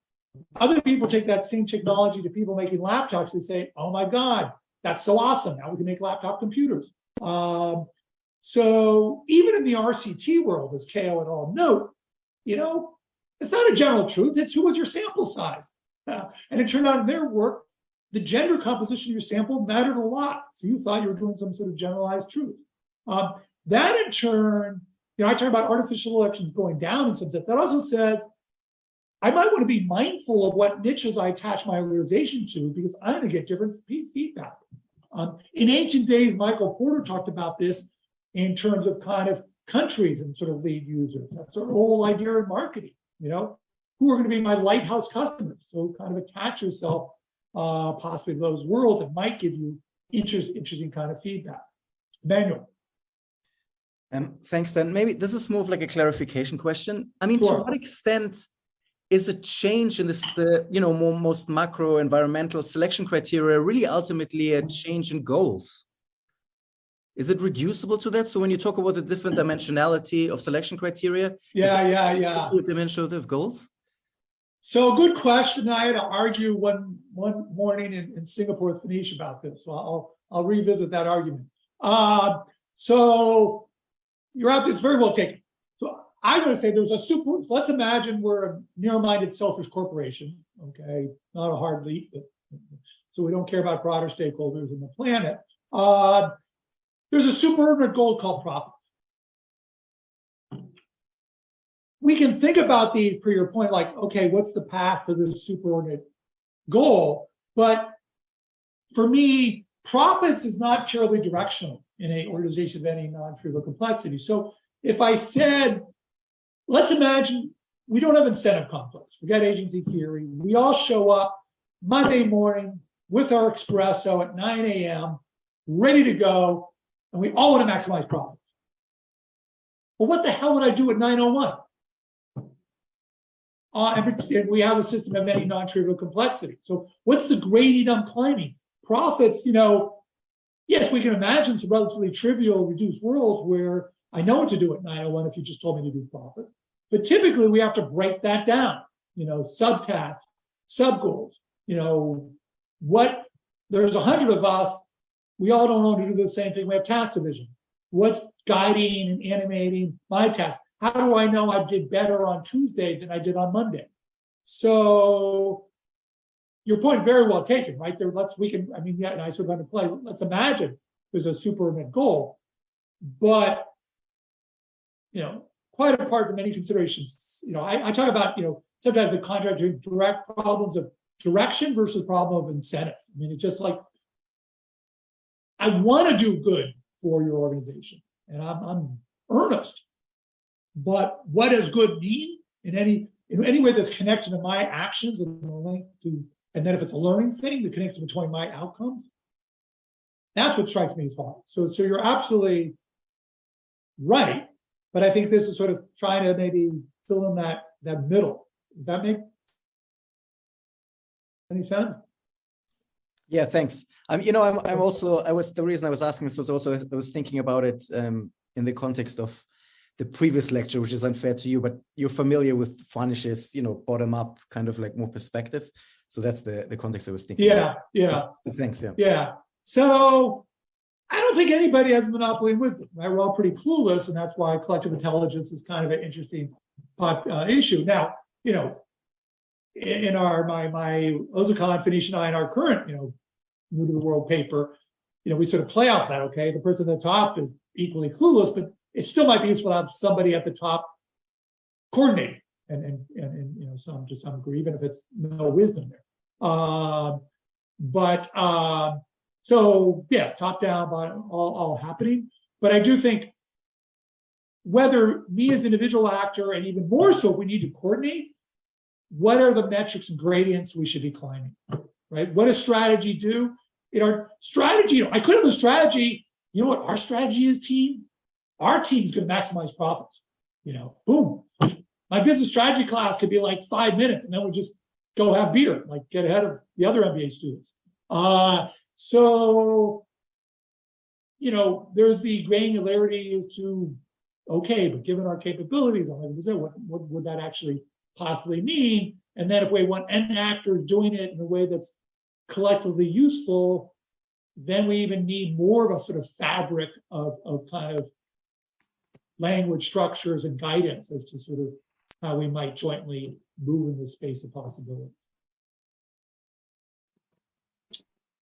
Other people take that same technology to people making laptops. They say, oh my God, that's so awesome. Now we can make laptop computers. So even in the RCT world, as Kao and all note, it's not a general truth. It's who was your sample size. And it turned out in their work, the gender composition of your sample mattered a lot. So you thought you were doing some sort of generalized truth. That in turn, I talk about artificial elections going down in some sense. That also says, I might want to be mindful of what niches I attach my realization to, because I'm going to get different feedback. In ancient days, Michael Porter talked about this in terms of kind of countries and sort of lead users. That's our whole idea in marketing, who are going to be my lighthouse customers. So kind of attach yourself possibly to those worlds that might give you interesting kind of feedback. Manuel. Thanks, Dan. Maybe this is more of like a clarification question. I mean, Sure. To what extent is a change in most macro environmental selection criteria really ultimately a change in goals? Is it reducible to that? So when you talk about the different dimensionality of selection criteria, Yeah. Dimensionality of goals? So good question. I had to argue one morning in Singapore with Phoenicia about this. So I'll revisit that argument. So you're out. It's very well taken. So I'm going to say there's let's imagine we're a narrow-minded, selfish corporation. Okay, not a hard leap, but so we don't care about broader stakeholders in the planet. There's a superordinate goal called profit. We can think about these, per your point, like, okay, what's the path to this superordinate goal? But for me, profits is not purely directional in an organization of any non-trivial complexity. So if I said, let's imagine we don't have incentive conflicts, forget agency theory. We all show up Monday morning with our espresso at 9 a.m. ready to go, and we all want to maximize profits. Well, what the hell would I do at 901? And we have a system of many non-trivial complexity. So what's the gradient I'm climbing? Profits, yes, we can imagine some relatively trivial reduced worlds where I know what to do at 901 if you just told me to do profits. But typically we have to break that down, sub-tasks, sub-goals. There's 100 of us, we all don't want to do the same thing. We have task division. What's guiding and animating my task? How do I know I did better on Tuesday than I did on Monday? So your point very well taken, right? Let's imagine there's a superimmense goal, but quite apart from any considerations, I talk about sometimes the contrast between direct problems of direction versus problem of incentive. It's just like I want to do good for your organization, and I'm earnest. But what does good mean in any way that's connected to my actions and then if it's a learning thing, the connection between my outcomes, that's what strikes me as hard. So you're absolutely right, but I think this is sort of trying to maybe fill in that middle. Does that make any sense? Yeah, thanks. The reason I was asking this was also, I was thinking about it in the context of the previous lecture, which is unfair to you, but you're familiar with Vanish's, bottom up kind of like more perspective. So that's the context I was thinking. Yeah. Thanks. Yeah. So I don't think anybody has a monopoly in wisdom, right? We're all pretty clueless, and that's why collective intelligence is kind of an interesting issue. Now, in my Ozakon, Phoenicia, and I, in our current, New to the World paper, we sort of play off that. Okay, the person at the top is equally clueless, but it still might be useful to have somebody at the top coordinating and some to some degree, even if it's no wisdom there. So yes, top down, all happening. But I do think whether me as an individual actor, and even more so if we need to coordinate, what are the metrics and gradients we should be climbing, right? What does strategy do? In our strategy, I could have a strategy. You know what our strategy is, team? Our team's going to maximize profits. Boom. My business strategy class could be like 5 minutes, and then we'll just go have beer, like get ahead of the other MBA students. There's the granularity as to, okay, but given our capabilities, what would that actually possibly mean? And then if we want an actor doing it in a way that's collectively useful, then we even need more of a sort of fabric of kind of language structures and guidance as to sort of how we might jointly move in the space of possibility.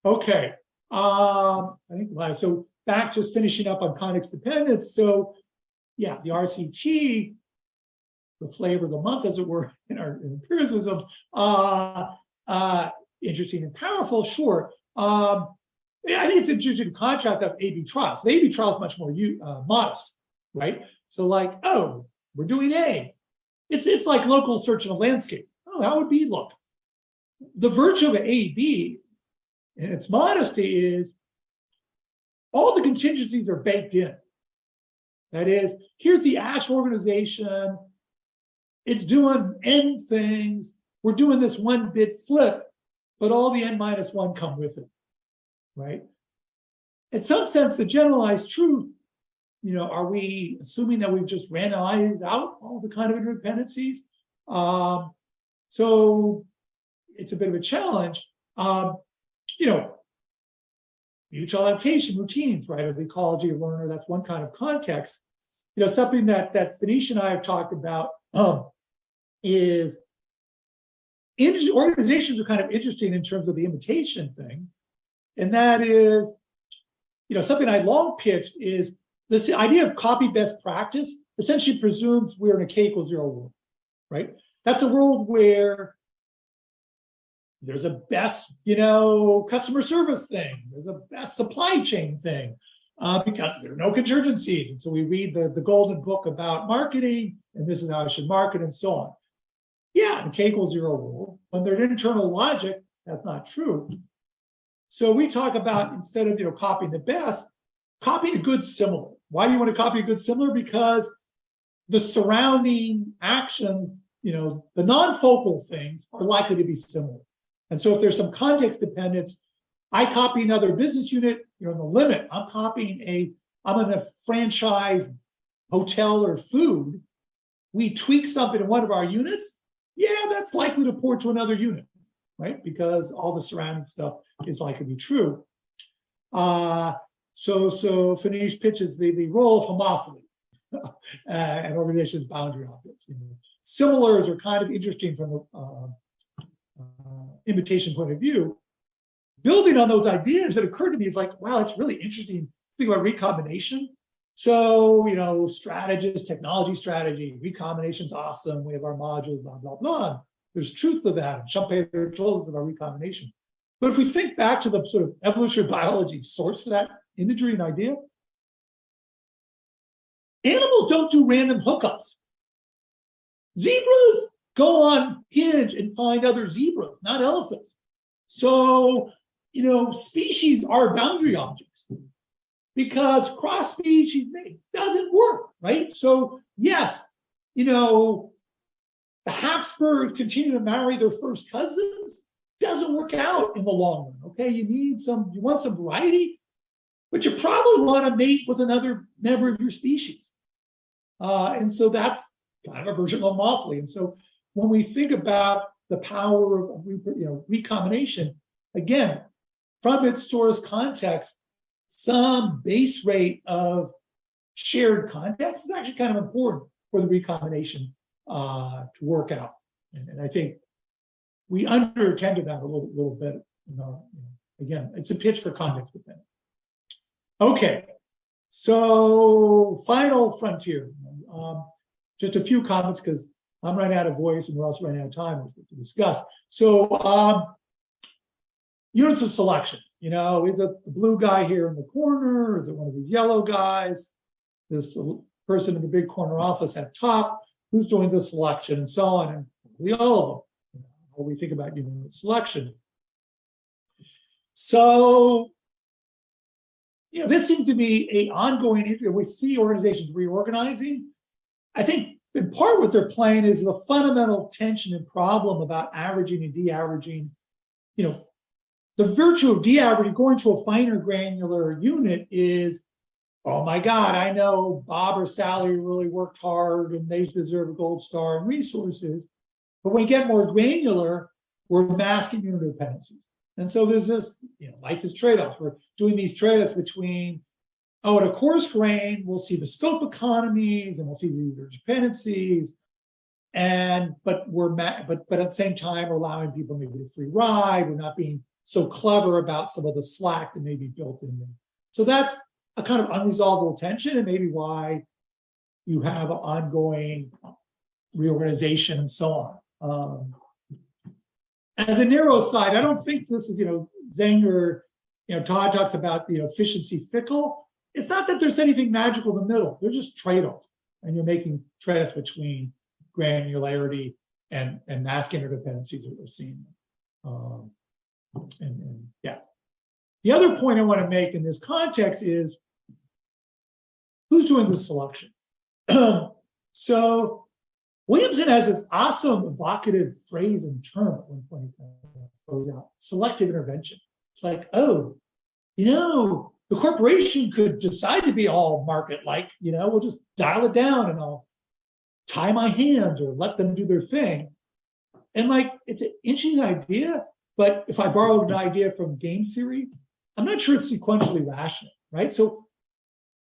Okay, I think so. Back, just finishing up on context dependence. So, yeah, the RCT, the flavor of the month, as it were, in our empiricism, interesting and powerful, sure. I think it's interesting to contrast that with A/B trials. The A/B trial is much more modest, right? So, like, oh, we're doing A. It's like local search in a landscape. Oh, how would B look? The virtue of A/B and its modesty is all the contingencies are baked in. That is, here's the actual organization. It's doing N things. We're doing this 1-bit flip, but all the N-1 come with it, right? In some sense, the generalized truth, are we assuming that we've just randomized out all the kind of interdependencies? So it's a bit of a challenge. Mutual adaptation routines, right? Of the ecology of learner, that's one kind of context. Something that Phoenicia and I have talked about is organizations are kind of interesting in terms of the imitation thing. And that is, something I long pitched is this idea of copy best practice essentially presumes we're in a K=0 world, right? That's a world where there's a best, customer service thing. There's a best supply chain thing because there are no contingencies. And so we read the golden book about marketing, and this is how I should market, and so on. Yeah, in a K=0 world, when there's internal logic, that's not true. So we talk about, instead of copying the best, copying a good similar. Why do you want to copy a good similar? Because the surrounding actions, the non-focal things are likely to be similar. And so if there's some context dependence, I copy another business unit, in the limit, I'm in a franchise hotel or food. We tweak something in one of our units, that's likely to port to another unit, right? Because all the surrounding stuff is likely to be true. So Fanish pitches the role of homophily and organization's boundary objects. Similars are kind of interesting from the invitation point of view. Building on those ideas that occurred to me is like, wow, it's really interesting to think about recombination. So, strategist, technology strategy, recombination's awesome. We have our modules, blah, blah, blah. There's truth to that. And Schumpeter told us about recombination. But if we think back to the sort of evolutionary biology source for that imagery and idea, animals don't do random hookups. Zebras go on Hinge and find other zebras, not elephants. So, species are boundary objects because cross-species doesn't work, right? So, yes, the Habsburgs continue to marry their first cousins. Doesn't work out in the long run, okay? You want some variety, but you probably want to mate with another member of your species. And so that's kind of a version of homophily. And so when we think about the power of recombination, again, from its source context, some base rate of shared context is actually kind of important for the recombination to work out. And I think we under-attended that a little bit. Again, it's a pitch for context dependent. Okay, so final frontier. Just a few comments because I'm running out of voice and we're also running out of time to discuss. So units of selection, is it the blue guy here in the corner? Is it one of these yellow guys? This person in the big corner office at top, who's doing the selection and so on, and probably all of them. How we think about unit selection. So, this seems to be an ongoing issue. We see organizations reorganizing. I think in part what they're playing is the fundamental tension and problem about averaging and de-averaging. The virtue of de-averaging, going to a finer granular unit is, oh my God, I know Bob or Sally really worked hard and they deserve a gold star and resources. But when we get more granular, we're masking interdependencies. And so there's this, life is trade-offs. We're doing these trade-offs between, at a coarse grain, we'll see the scope economies and we'll see the interdependencies. But at the same time, we're allowing people maybe a free ride. We're not being so clever about some of the slack that may be built in there. So that's a kind of unresolvable tension and maybe why you have an ongoing reorganization and so on. As a narrow side, I don't think this is, Zeng or, Todd talks about the efficiency fickle. It's not that there's anything magical in the middle. They're just trade-offs. And you're making trade-offs between granularity and mask interdependencies that we're seeing. The other point I want to make in this context is who's doing the selection? So Williamson has this awesome evocative phrase and term at one point, selective intervention. It's like, the corporation could decide to be all market-like, we'll just dial it down and I'll tie my hands or let them do their thing. And it's an interesting idea, but if I borrowed an idea from game theory, I'm not sure it's sequentially rational, right? So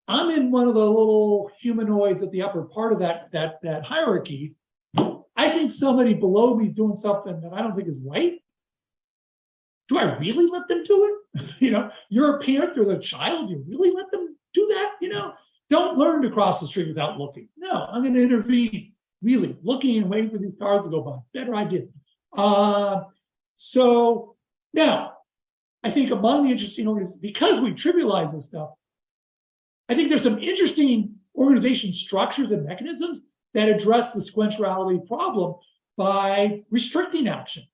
I'm in one of the little humanoids at the upper part of that hierarchy. I think somebody below me is doing something that I don't think is right. Do I really let them do it? You're a parent, you're a child, you really let them do that? Don't learn to cross the street without looking. No, I'm going to intervene. Really, looking and waiting for these cars to go by. Better idea. So now, I think among the interesting organizations, because we trivialize this stuff, I think there's some interesting organization structures and mechanisms that address the sequentiality problem by restricting action.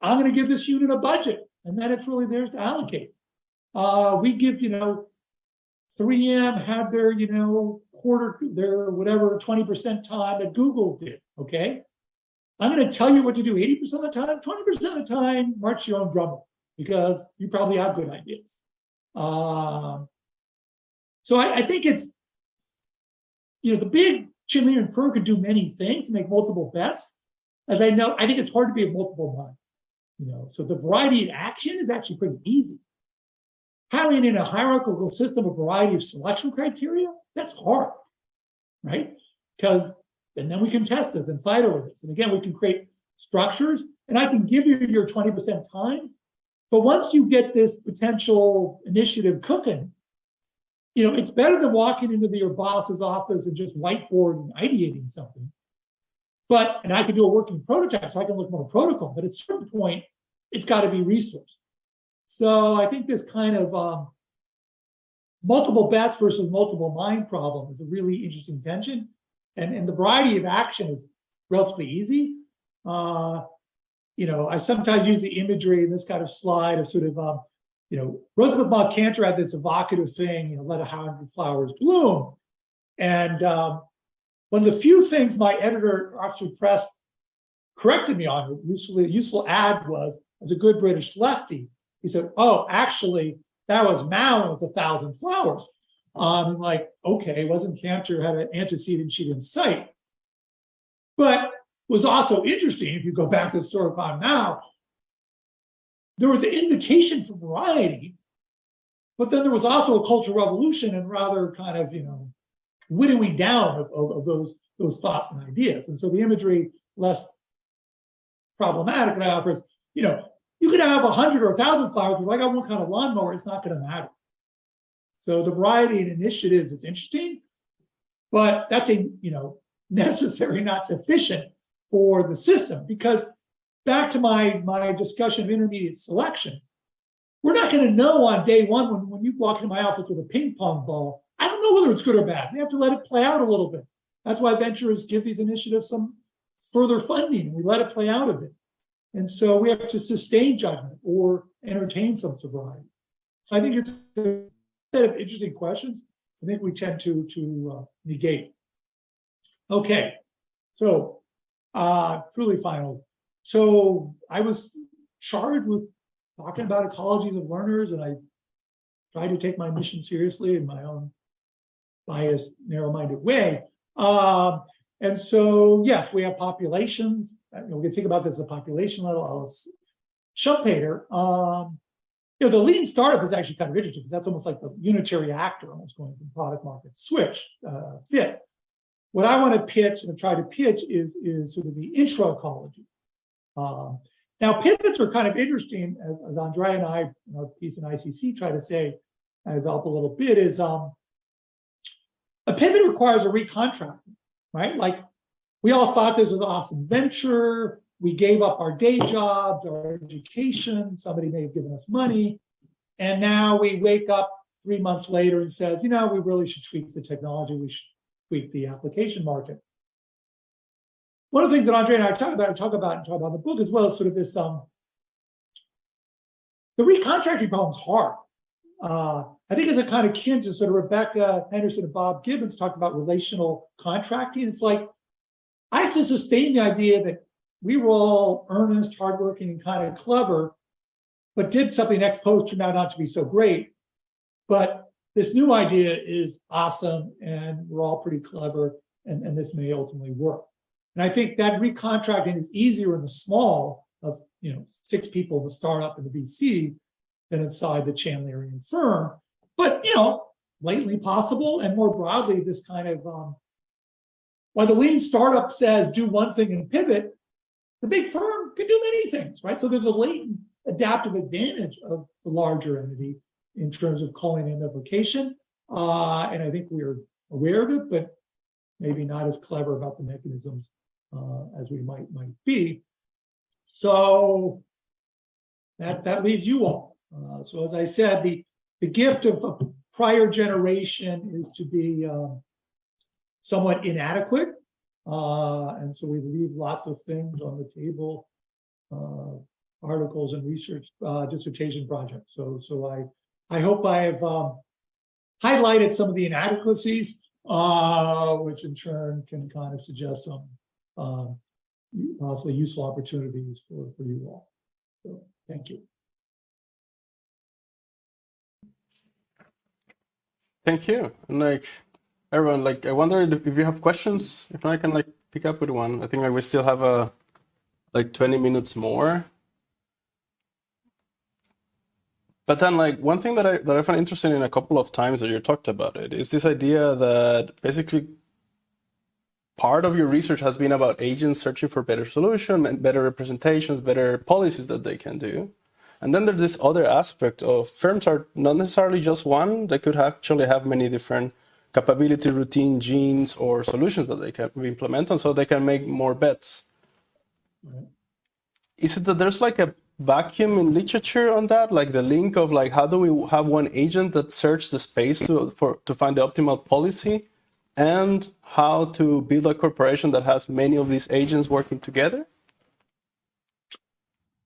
I'm going to give this unit a budget. and then it's really theirs to allocate. We give, 3M had their, their whatever 20% time that Google did, okay? I'm going to tell you what to do 80% of the time, 20% of the time, march your own drum, because you probably have good ideas. So I think it's, the big cheerleading firm could do many things, make multiple bets. As I know, I think it's hard to be of multiple minds, so the variety of action is actually pretty easy. Having in a hierarchical system a variety of selection criteria, that's hard, right? Because and then we can test this and fight over this. And again, we can create structures, and I can give you your 20% time. But once you get this potential initiative cooking, it's better than walking into your boss's office and just whiteboard and ideating something. And I can do a working prototype, so I can look more protocol. But at a certain point, it's got to be resourced. So I think this kind of multiple bets versus multiple mind problem is a really interesting tension. And the variety of action is relatively easy. I sometimes use the imagery in this kind of slide of sort of, Roosevelt Moth Cantor had this evocative thing, let 100 flowers bloom. And one of the few things my editor at Oxford Press corrected me on, a useful ad was, as a good British lefty, he said, oh, actually, that was Mao with 1,000 flowers. I'm like, okay, wasn't Cantor had an antecedent she didn't cite? But was also interesting, if you go back to the story upon Mao, there was an invitation for variety, but then there was also a cultural revolution and rather kind of, winnowing down of those thoughts and ideas. And so the imagery less problematic that I offer is, you could have 100 or 1,000 flowers, but if I got one kind of lawnmower, it's not going to matter. So the variety and initiatives is interesting, but that's necessary, not sufficient for the system. Because back to my discussion of intermediate selection, we're not going to know on day one when you walk into my office with a ping pong ball. I don't know whether it's good or bad. We have to let it play out a little bit. That's why ventures give these initiatives some further funding. We let it play out a bit. And so we have to sustain judgment or entertain some sobriety. So I think it's a set of interesting questions. I think we tend to negate. Okay, so truly final. So I was charged with talking about ecologies of learners, and I tried to take my mission seriously in my own biased, narrow-minded way. And so, yes, we have populations. We can think about this at a population level. Schumpeter, the lean startup is actually kind of interesting because that's almost like the unitary actor, almost going from product market switch, fit. What I want to pitch and try to pitch is sort of the intro ecology. Now, pivots are kind of interesting, as Andrea and I, in our piece in ICC, try to say, I develop a little bit, is a pivot requires a recontracting, right? Like, we all thought this was an awesome venture. We gave up our day jobs, our education. Somebody may have given us money. And now we wake up 3 months later and says, we really should tweak the technology. We should tweak the application market. One of the things that Andrea and I talk about in the book as well is sort of this, the recontracting problem is hard. I think it's a kind of kin to sort of Rebecca Henderson and Bob Gibbons talked about relational contracting. It's like, I have to sustain the idea that we were all earnest, hardworking, and kind of clever, but did something ex post turned out not to be so great. But this new idea is awesome, and we're all pretty clever, and this may ultimately work. And I think that recontracting is easier in the small of 6 people in the startup and the VC than inside the Chandlerian firm. But blatantly possible, and more broadly, this kind of while the lean startup says do one thing and pivot, the big firm can do many things, right? So there's a latent adaptive advantage of the larger entity in terms of calling in a vocation. And I think we're aware of it, but maybe not as clever about the mechanisms as we might be. So that leaves you all. So as I said, the gift of a prior generation is to be somewhat inadequate. And so we leave lots of things on the table articles and research dissertation projects. So I hope I have highlighted some of the inadequacies, which in turn can kind of suggest some possibly useful opportunities for you all. So thank you. Thank you. And like everyone, like I wonder if you have questions. If not, I can like pick up with one. I think like we still have like 20 minutes more. But then like one thing that I found interesting in a couple of times that you talked about it is this idea that basically part of your research has been about agents searching for better solutions and better representations, better policies that they can do. And then there's this other aspect of firms are not necessarily just one, they could actually have many different capability, routine, genes, or solutions that they can implement, and so they can make more bets. Right. Is it that there's like a vacuum in literature on that, like the link of like how do we have one agent that searches the space to find the optimal policy, and how to build a corporation that has many of these agents working together?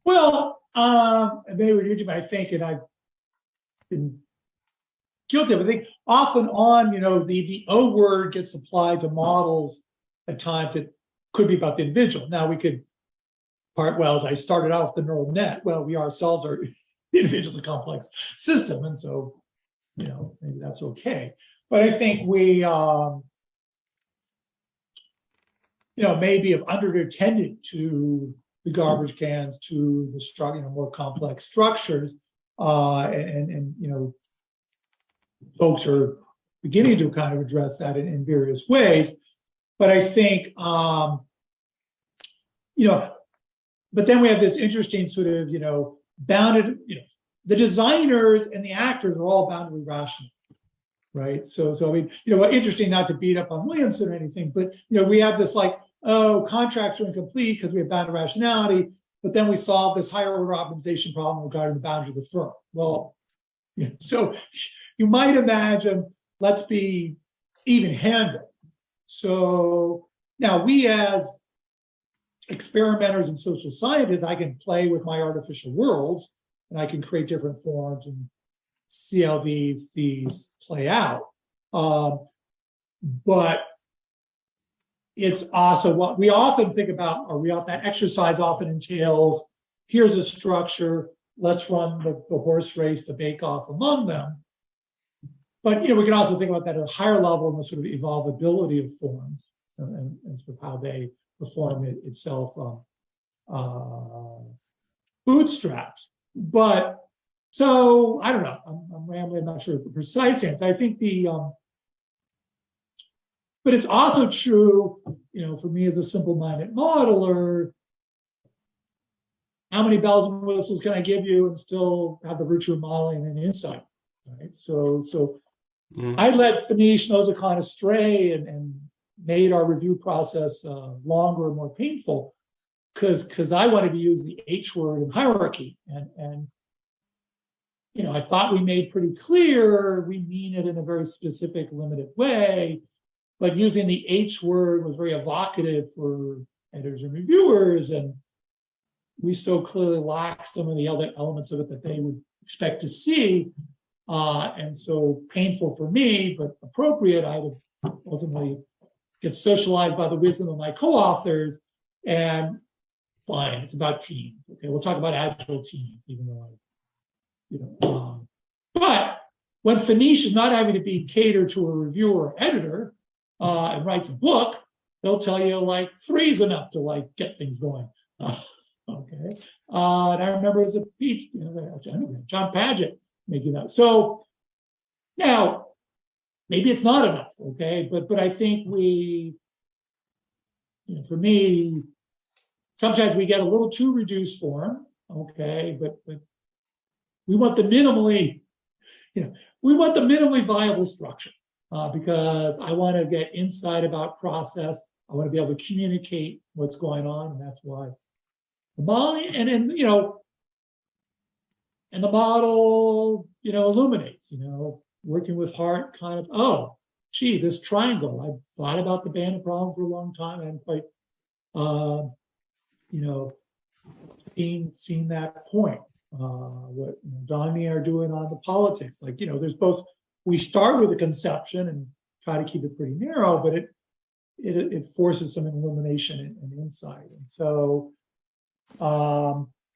Well, maybe we're YouTube, I think, and I've been guilty of it. I think often on, the O word gets applied to models at times that could be about the individual. Now we could well, as I started out with the neural net, well, we ourselves are the individual's a complex system. And so, maybe that's okay. But I think we, maybe have underattended to the garbage cans, to the more complex structures, and folks are beginning to kind of address that in various ways. But I think, but then we have this interesting sort of, bounded, the designers and the actors are all bound to be rational, right? So I mean, interesting, not to beat up on Williamson or anything, but, we have this like, contracts are incomplete because we have bounded rationality, but then we solve this higher order optimization problem regarding the boundary of the firm. Well, so you might imagine, let's be even-handed. So now we as experimenters and social scientists, I can play with my artificial worlds and I can create different forms and see how these play out. But it's also what we often think about, that exercise often entails, here's a structure, let's run the horse race, the bake-off among them. But we can also think about that at a higher level in the sort of evolvability of forms and sort of how they perform itself bootstraps. But so I don't know. I'm rambling. I'm not sure the precise answer. I think but it's also true, for me as a simple-minded modeler, how many bells and whistles can I give you and still have the virtue of modeling and insight, right? So I let Phoenish Nozakon astray and made our review process longer and more painful because I wanted to use the H word in hierarchy. And I thought we made pretty clear we mean it in a very specific, limited way. But using the H word was very evocative for editors and reviewers, and we so clearly lack some of the other elements of it that they would expect to see. And so painful for me, but appropriate, I would ultimately get socialized by the wisdom of my co-authors, and fine, it's about teams. Okay, we'll talk about agile teams, even though but when Phoenish is not having to be catered to a reviewer or editor and writes a book, they'll tell you like 3 is enough to like get things going. Okay, and I remember as a peach, John Padgett making that. So now maybe it's not enough, okay, but I think we, for me, sometimes we get a little too reduced form, okay, but we want the minimally, viable structure because I want to get insight about process. I want to be able to communicate what's going on, and that's why the model, and the model, illuminates, working with heart kind of, oh, gee, this triangle, I've thought about the bandit problem for a long time. I hadn't quite, seen that point. What Don and me are doing on the politics, like, there's both. We start with a conception and try to keep it pretty narrow, but it forces some illumination and insight. And so,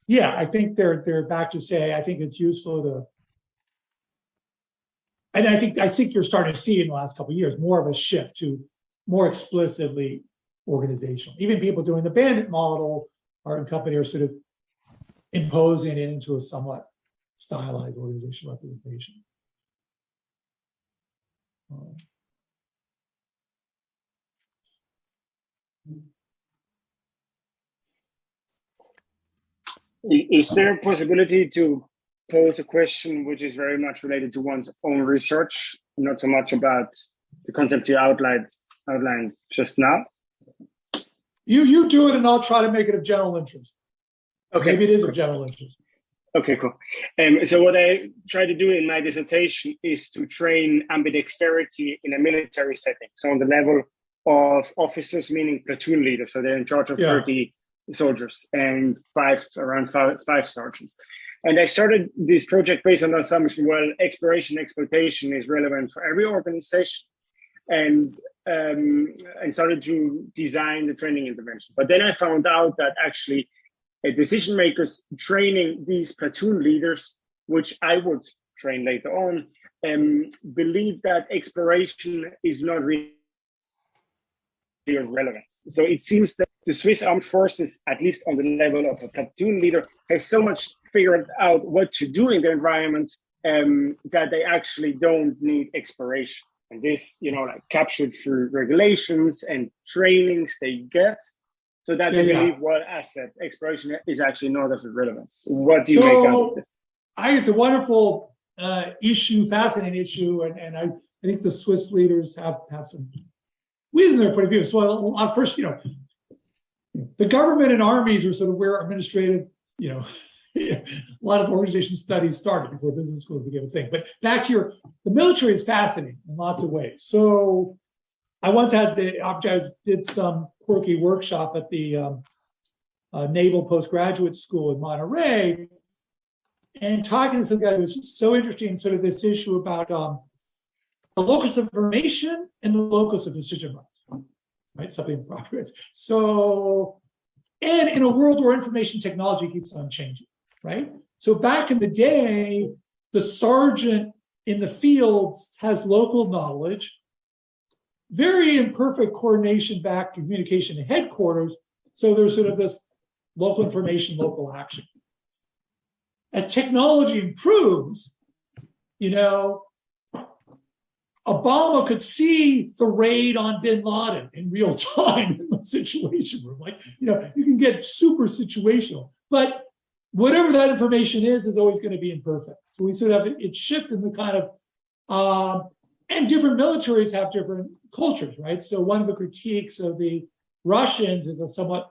yeah, I think they're back to say, I think it's useful to. And I think you're starting to see in the last couple of years more of a shift to more explicitly organizational. Even people doing the bandit model are in company are sort of imposing it into a somewhat stylized organizational representation. Is there a possibility to pose a question which is very much related to one's own research, not so much about the concept you outlined just now? You do it, and I'll try to make it of general interest. Okay. Maybe it is of general interest. Okay, cool. So what I try to do in my dissertation is to train ambidexterity in a military setting. So on the level of officers, meaning platoon leaders. So they're in charge of 30 soldiers and around five sergeants. And I started this project based on the assumption, well, exploration exploitation is relevant for every organization, and started to design the training intervention. But then I found out that actually decision makers training these platoon leaders, which I would train later on, believe that exploration is not really of relevance. So it seems that the Swiss armed forces, at least on the level of a platoon leader, have so much figured out what to do in the environment that they actually don't need exploration. And this, like captured through regulations and trainings they get, so that they believe what asset exploration is actually not of relevance. What do you make out of this? I think it's a wonderful issue, fascinating issue, and I think the Swiss leaders have some within their point of view. So first, the government and armies are sort of where administrative, a lot of organization studies started before business schools became a thing. But back to the military is fascinating in lots of ways. So I once had the opportunity, I did some quirky workshop at the Naval Postgraduate School in Monterey, and talking to some guy who was just so interesting, sort of this issue about the locus of information and the locus of decision rights, right? Something in progress. So, and in a world where information technology keeps on changing, right? So back in the day, the sergeant in the field has local knowledge, very imperfect coordination back to communication to headquarters. So there's sort of this local information, local action. As technology improves, Obama could see the raid on bin Laden in real time in the situation room. Like, you can get super situational, but whatever that information is always going to be imperfect. So we sort of have it shift in the kind of, and different militaries have different cultures, right? So one of the critiques of the Russians is a somewhat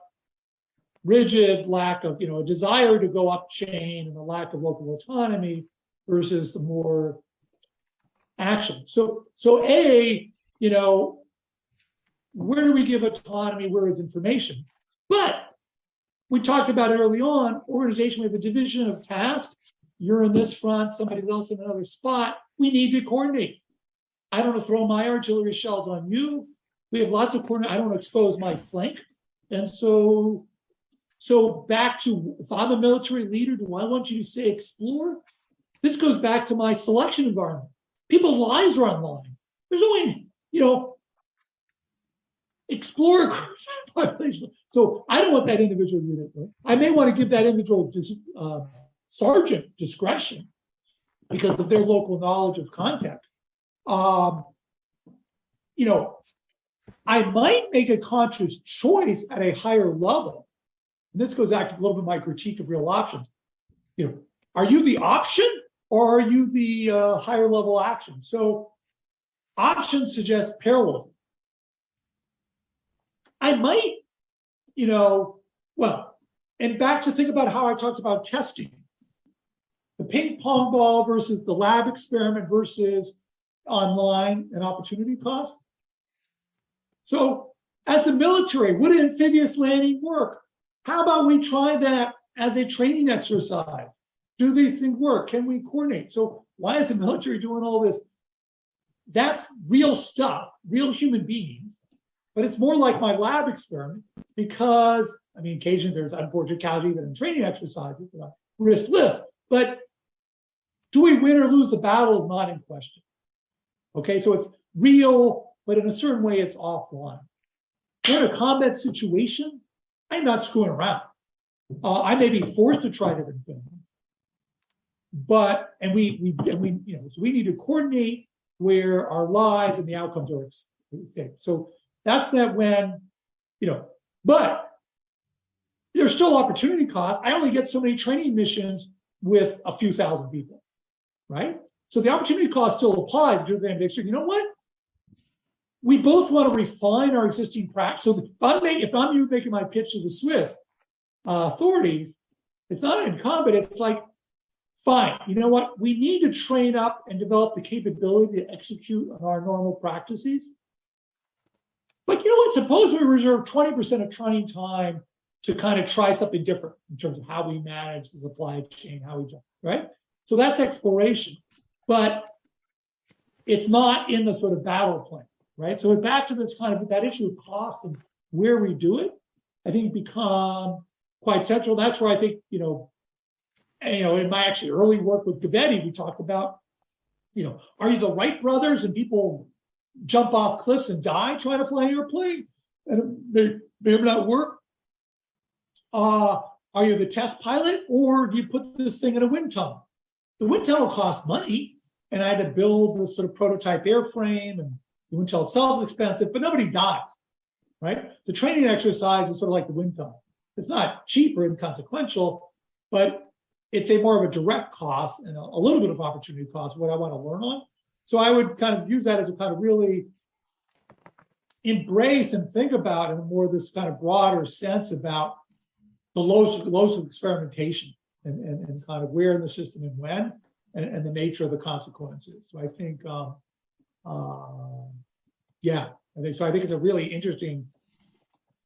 rigid lack of, a desire to go up chain and a lack of local autonomy versus the more action. So where do we give autonomy? Where is information? But we talked about it early on, organization, we have a division of tasks. You're in this front, somebody else in another spot. We need to coordinate. I don't want to throw my artillery shells on you. We have lots of coordinate. I don't want to expose my flank. And so back to, if I'm a military leader, do I want you to say explore? This goes back to my selection environment. People's lives are online. There's only, explore across the population. So I don't want that individual unit. I may want to give that individual sergeant discretion because of their local knowledge of context. I might make a conscious choice at a higher level. And this goes back to a little bit of my critique of real options. Are you the option or are you the higher level action? So options suggest parallelism. I might, and back to think about how I talked about testing. The ping pong ball versus the lab experiment versus online and opportunity cost. So as the military, would an amphibious landing work? How about we try that as a training exercise? Do these things work? Can we coordinate? So why is the military doing all this? That's real stuff, real human beings. But it's more like my lab experiment because, I mean, occasionally there's unfortunate casualties even in training exercises, risk list. But do we win or lose the battle? Not in question. Okay, so it's real, but in a certain way, it's offline. In a combat situation, I'm not screwing around. I may be forced to try different things, but so we need to coordinate where our lives and the outcomes are safe. So that's that when, but there's still opportunity costs. I only get so many training missions with a few thousand people, right? So the opportunity cost still applies to the ambitious. You know what? We both want to refine our existing practice. So if I'm you making my pitch to the Swiss authorities, it's not incumbent. It's like, fine, you know what? We need to train up and develop the capability to execute on our normal practices. But you know what? Suppose we reserve 20% of training time to kind of try something different in terms of how we manage the supply chain, how we do, right? So that's exploration, but it's not in the sort of battle plan, right? So back to this kind of that issue of cost and where we do it, I think become quite central. That's where I think, in my actually early work with Gavetti, we talked about, are you the Wright brothers and people jump off cliffs and die trying to fly an airplane and they may not work? Are you the test pilot, or do you put this thing in a wind tunnel? The wind tunnel costs money, and I had to build this sort of prototype airframe, and the wind tunnel itself is expensive, but nobody dies, right? The training exercise is sort of like the wind tunnel. It's not cheap or inconsequential, but it's a more of a direct cost and a little bit of opportunity cost, what I want to learn on. So I would kind of use that as a kind of really embrace and think about in a more this kind of broader sense about the lows of experimentation and kind of where in the system and when, and the nature of the consequences. So I think, I think it's a really interesting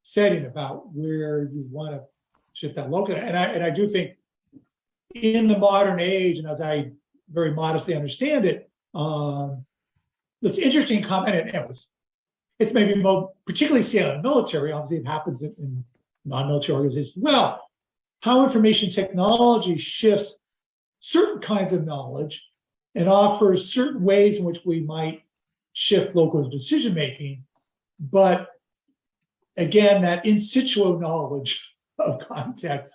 setting about where you want to shift that locus. And I do think in the modern age, and as I very modestly understand it, it's interesting comment, and it's maybe more particularly seen in the military. Obviously, it happens in non-military organizations. Well, how information technology shifts certain kinds of knowledge and offers certain ways in which we might shift local decision making, but again, that in situ knowledge of context,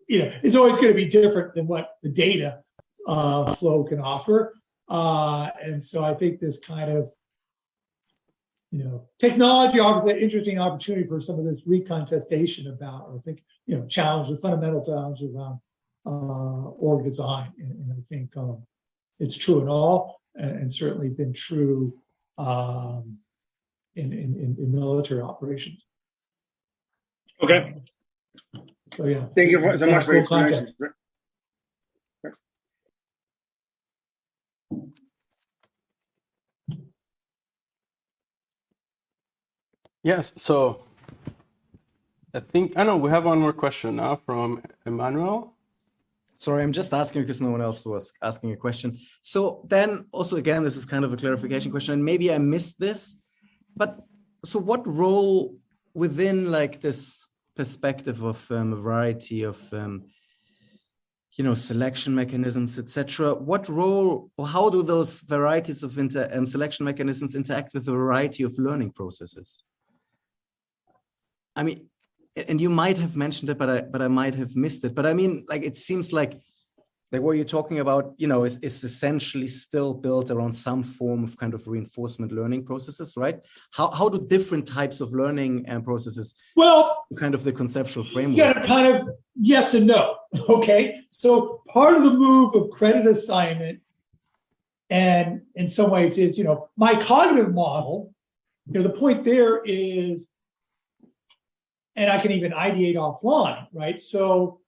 is always going to be different than what the data flow can offer. And so I think this kind of, technology offers an interesting opportunity for some of this recontestation about, or I think, challenge, the fundamental challenge around org design. And I think it's true in all, and certainly been true in military operations. Okay. So yeah. Thank you so much for your explanation. Yes, so I know we have one more question now from Emmanuel. Sorry, I'm just asking because no one else was asking a question. So then also, again, this is kind of a clarification question, and maybe I missed this, but so what role within like this perspective of a variety of, selection mechanisms, etc. What role, or how do those varieties of selection mechanisms interact with a variety of learning processes? I mean, and you might have mentioned it, but I might have missed it. But I mean, like, it seems like what you're talking about, is essentially still built around some form of kind of reinforcement learning processes, right? How do different types of learning processes, kind of the conceptual framework? Yeah, kind of yes and no. Okay, so part of the move of credit assignment, and in some ways, is my cognitive model. The point there is, and I can even ideate offline, right? So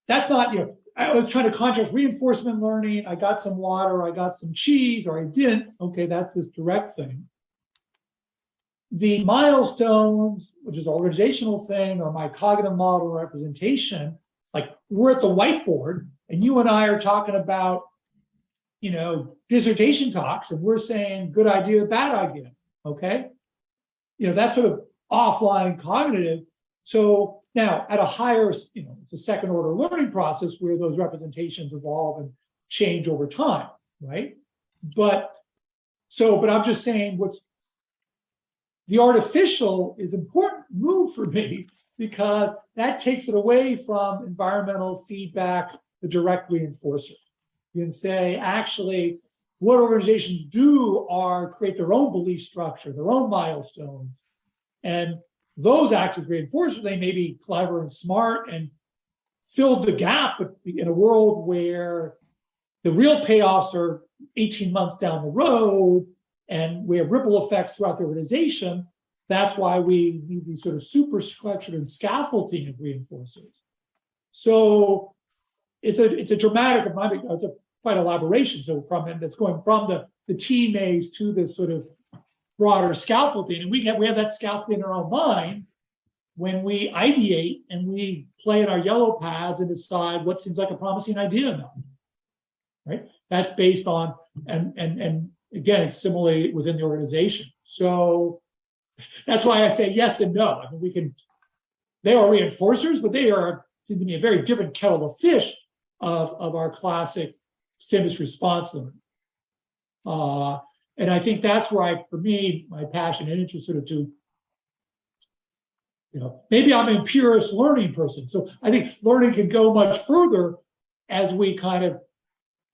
that's not, I was trying to contrast reinforcement learning. I got some water, I got some cheese, or I didn't. Okay, that's this direct thing. the milestones, which is an organizational thing, or my cognitive model representation, like we're at the whiteboard and you and I are talking about, dissertation talks, and we're saying good idea, bad idea. Okay. That's sort of offline cognitive. So now at a higher, it's a second order learning process where those representations evolve and change over time, right? But I'm just saying the artificial is important move for me because that takes it away from environmental feedback, the direct reinforcer. You can say, actually, what organizations do are create their own belief structure, their own milestones. And those act as reinforcers. They may be clever and smart and filled the gap in a world where the real payoffs are 18 months down the road and we have ripple effects throughout the organization. That's why we need these sort of superstructured and scaffolding of reinforcers. So it's a dramatic, it's a quite elaboration. So it's going from the team maze to this sort of broader scaffolding. And we have that scaffolding in our own mind when we ideate and we play in our yellow pads and decide what seems like a promising idea now. Right? That's based on, and again, it's similarly within the organization. So that's why I say yes and no. I mean, they are reinforcers, but they are, seem to me, a very different kettle of fish of our classic stimulus response learning. And I think that's where for me, my passion and interest sort of to, maybe I'm an purist learning person. So I think learning can go much further as we kind of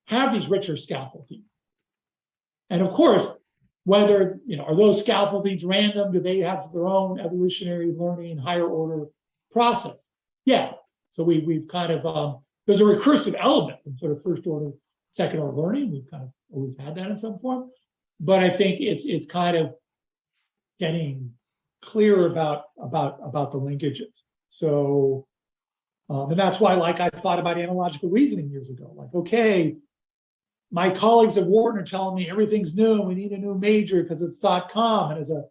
have these richer scaffoldings. And of course, whether, are those scaffoldings random? Do they have their own evolutionary learning, higher order process? Yeah. So we've kind of, there's a recursive element from sort of first order, second order learning. We've kind of always had that in some form. But I think it's kind of getting clear about the linkages. So, and that's why, I thought about analogical reasoning years ago. Okay, my colleagues at Wharton are telling me everything's new. We need a new major because it's .com. And as a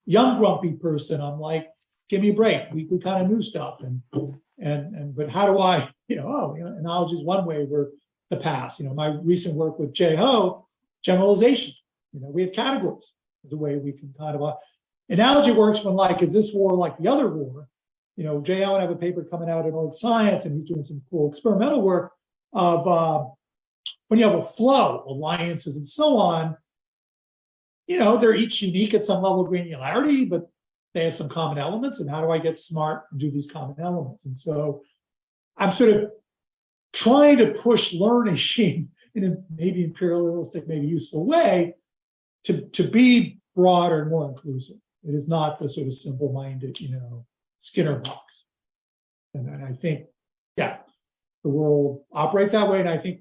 young grumpy person, I'm like, give me a break. We kind of knew stuff. But how do I, analogy is one way where the past. My recent work with J-Ho, generalization. We have categories as a way we can kind of analogy works when is this war like the other war? J-Ho would have a paper coming out in Earth Science, and he's doing some cool experimental work of when you have a flow, alliances and so on. They're each unique at some level of granularity, but they have some common elements. And how do I get smart and do these common elements? And so I'm sort of trying to push learning in a maybe imperialistic, maybe useful way to be broader and more inclusive. It is not the sort of simple-minded, Skinner box. And I think, the world operates that way. And I think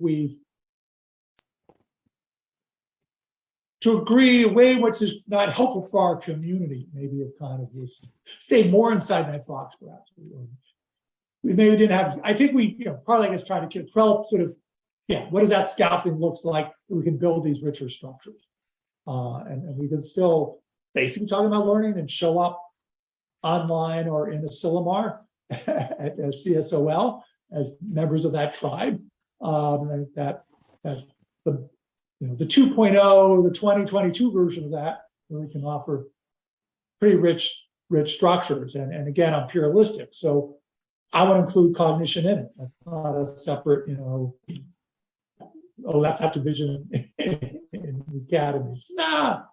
to agree, a way which is not helpful for our community, maybe have kind of stayed more inside that box, perhaps. We maybe didn't have, I think we, probably trying to develop sort of, what does that scaffolding looks like that we can build these richer structures. And we can still basically talking about learning and show up online or in a Silomar at CSOL as members of that tribe. And that the 2.0, the 2022 version of that really can offer pretty rich structures. And again, I'm pluralistic. So I want to include cognition in it. That's not a separate, that's not division in the academy. Nah.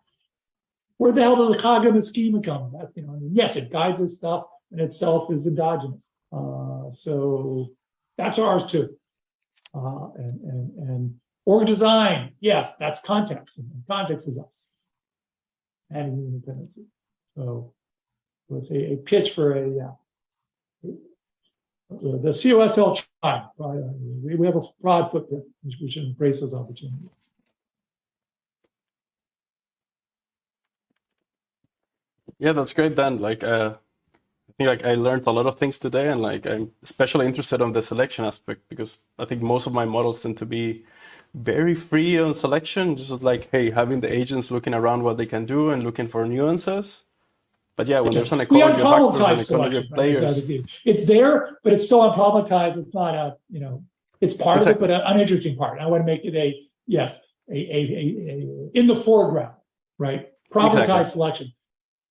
Where the hell does the cognitive schema come? Yes, it guides this stuff and itself is endogenous. So that's ours too. And org design, yes, that's context. And context is us. And independency. So it's a pitch for the CSOL tribe. Right? We have a broad footprint. We should embrace those opportunities. Yeah, that's great, Dan. I think I learned a lot of things today, and I'm especially interested on the selection aspect because I think most of my models tend to be very free on selection, just hey, having the agents looking around what they can do and looking for nuances. But yeah, when there's an We ecology of actors and unproblematize ecology selection. of Right? players, It's there, but it's so unproblematized. It's not a, it's part of it, but an uninteresting part. I want to make it in the foreground, right? Problematized selection.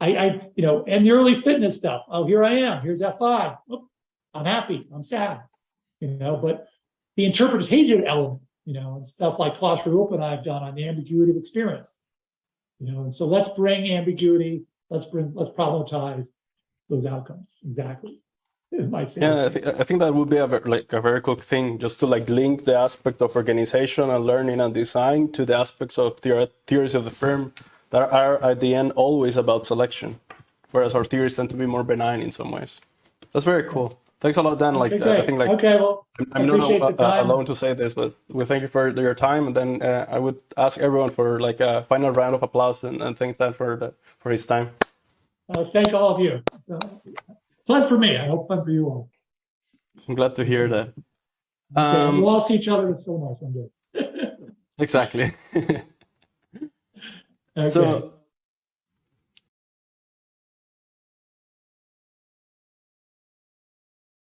And the early fitness stuff. Oh, here I am. Here's F5. Oh, I'm happy. I'm sad. But the interpretation element, and stuff like Klaus Rupp and I have done on the ambiguity of experience. And so let's bring ambiguity. Let's problematize those outcomes. Exactly. Yeah, I think that would be a very cool thing, just to link the aspect of organization and learning and design to the aspects of theories of the firm that are at the end always about selection, whereas our theories tend to be more benign in some ways. That's very cool. Thanks a lot, Dan. Okay, I think well, I'm not alone to say this, but we thank you for your time. And then I would ask everyone for a final round of applause and thanks Dan for his time. Thank all of you. Fun for me. I hope fun for you all. I'm glad to hear that. We'll all see each other in so much. I'm good. Exactly. Okay. So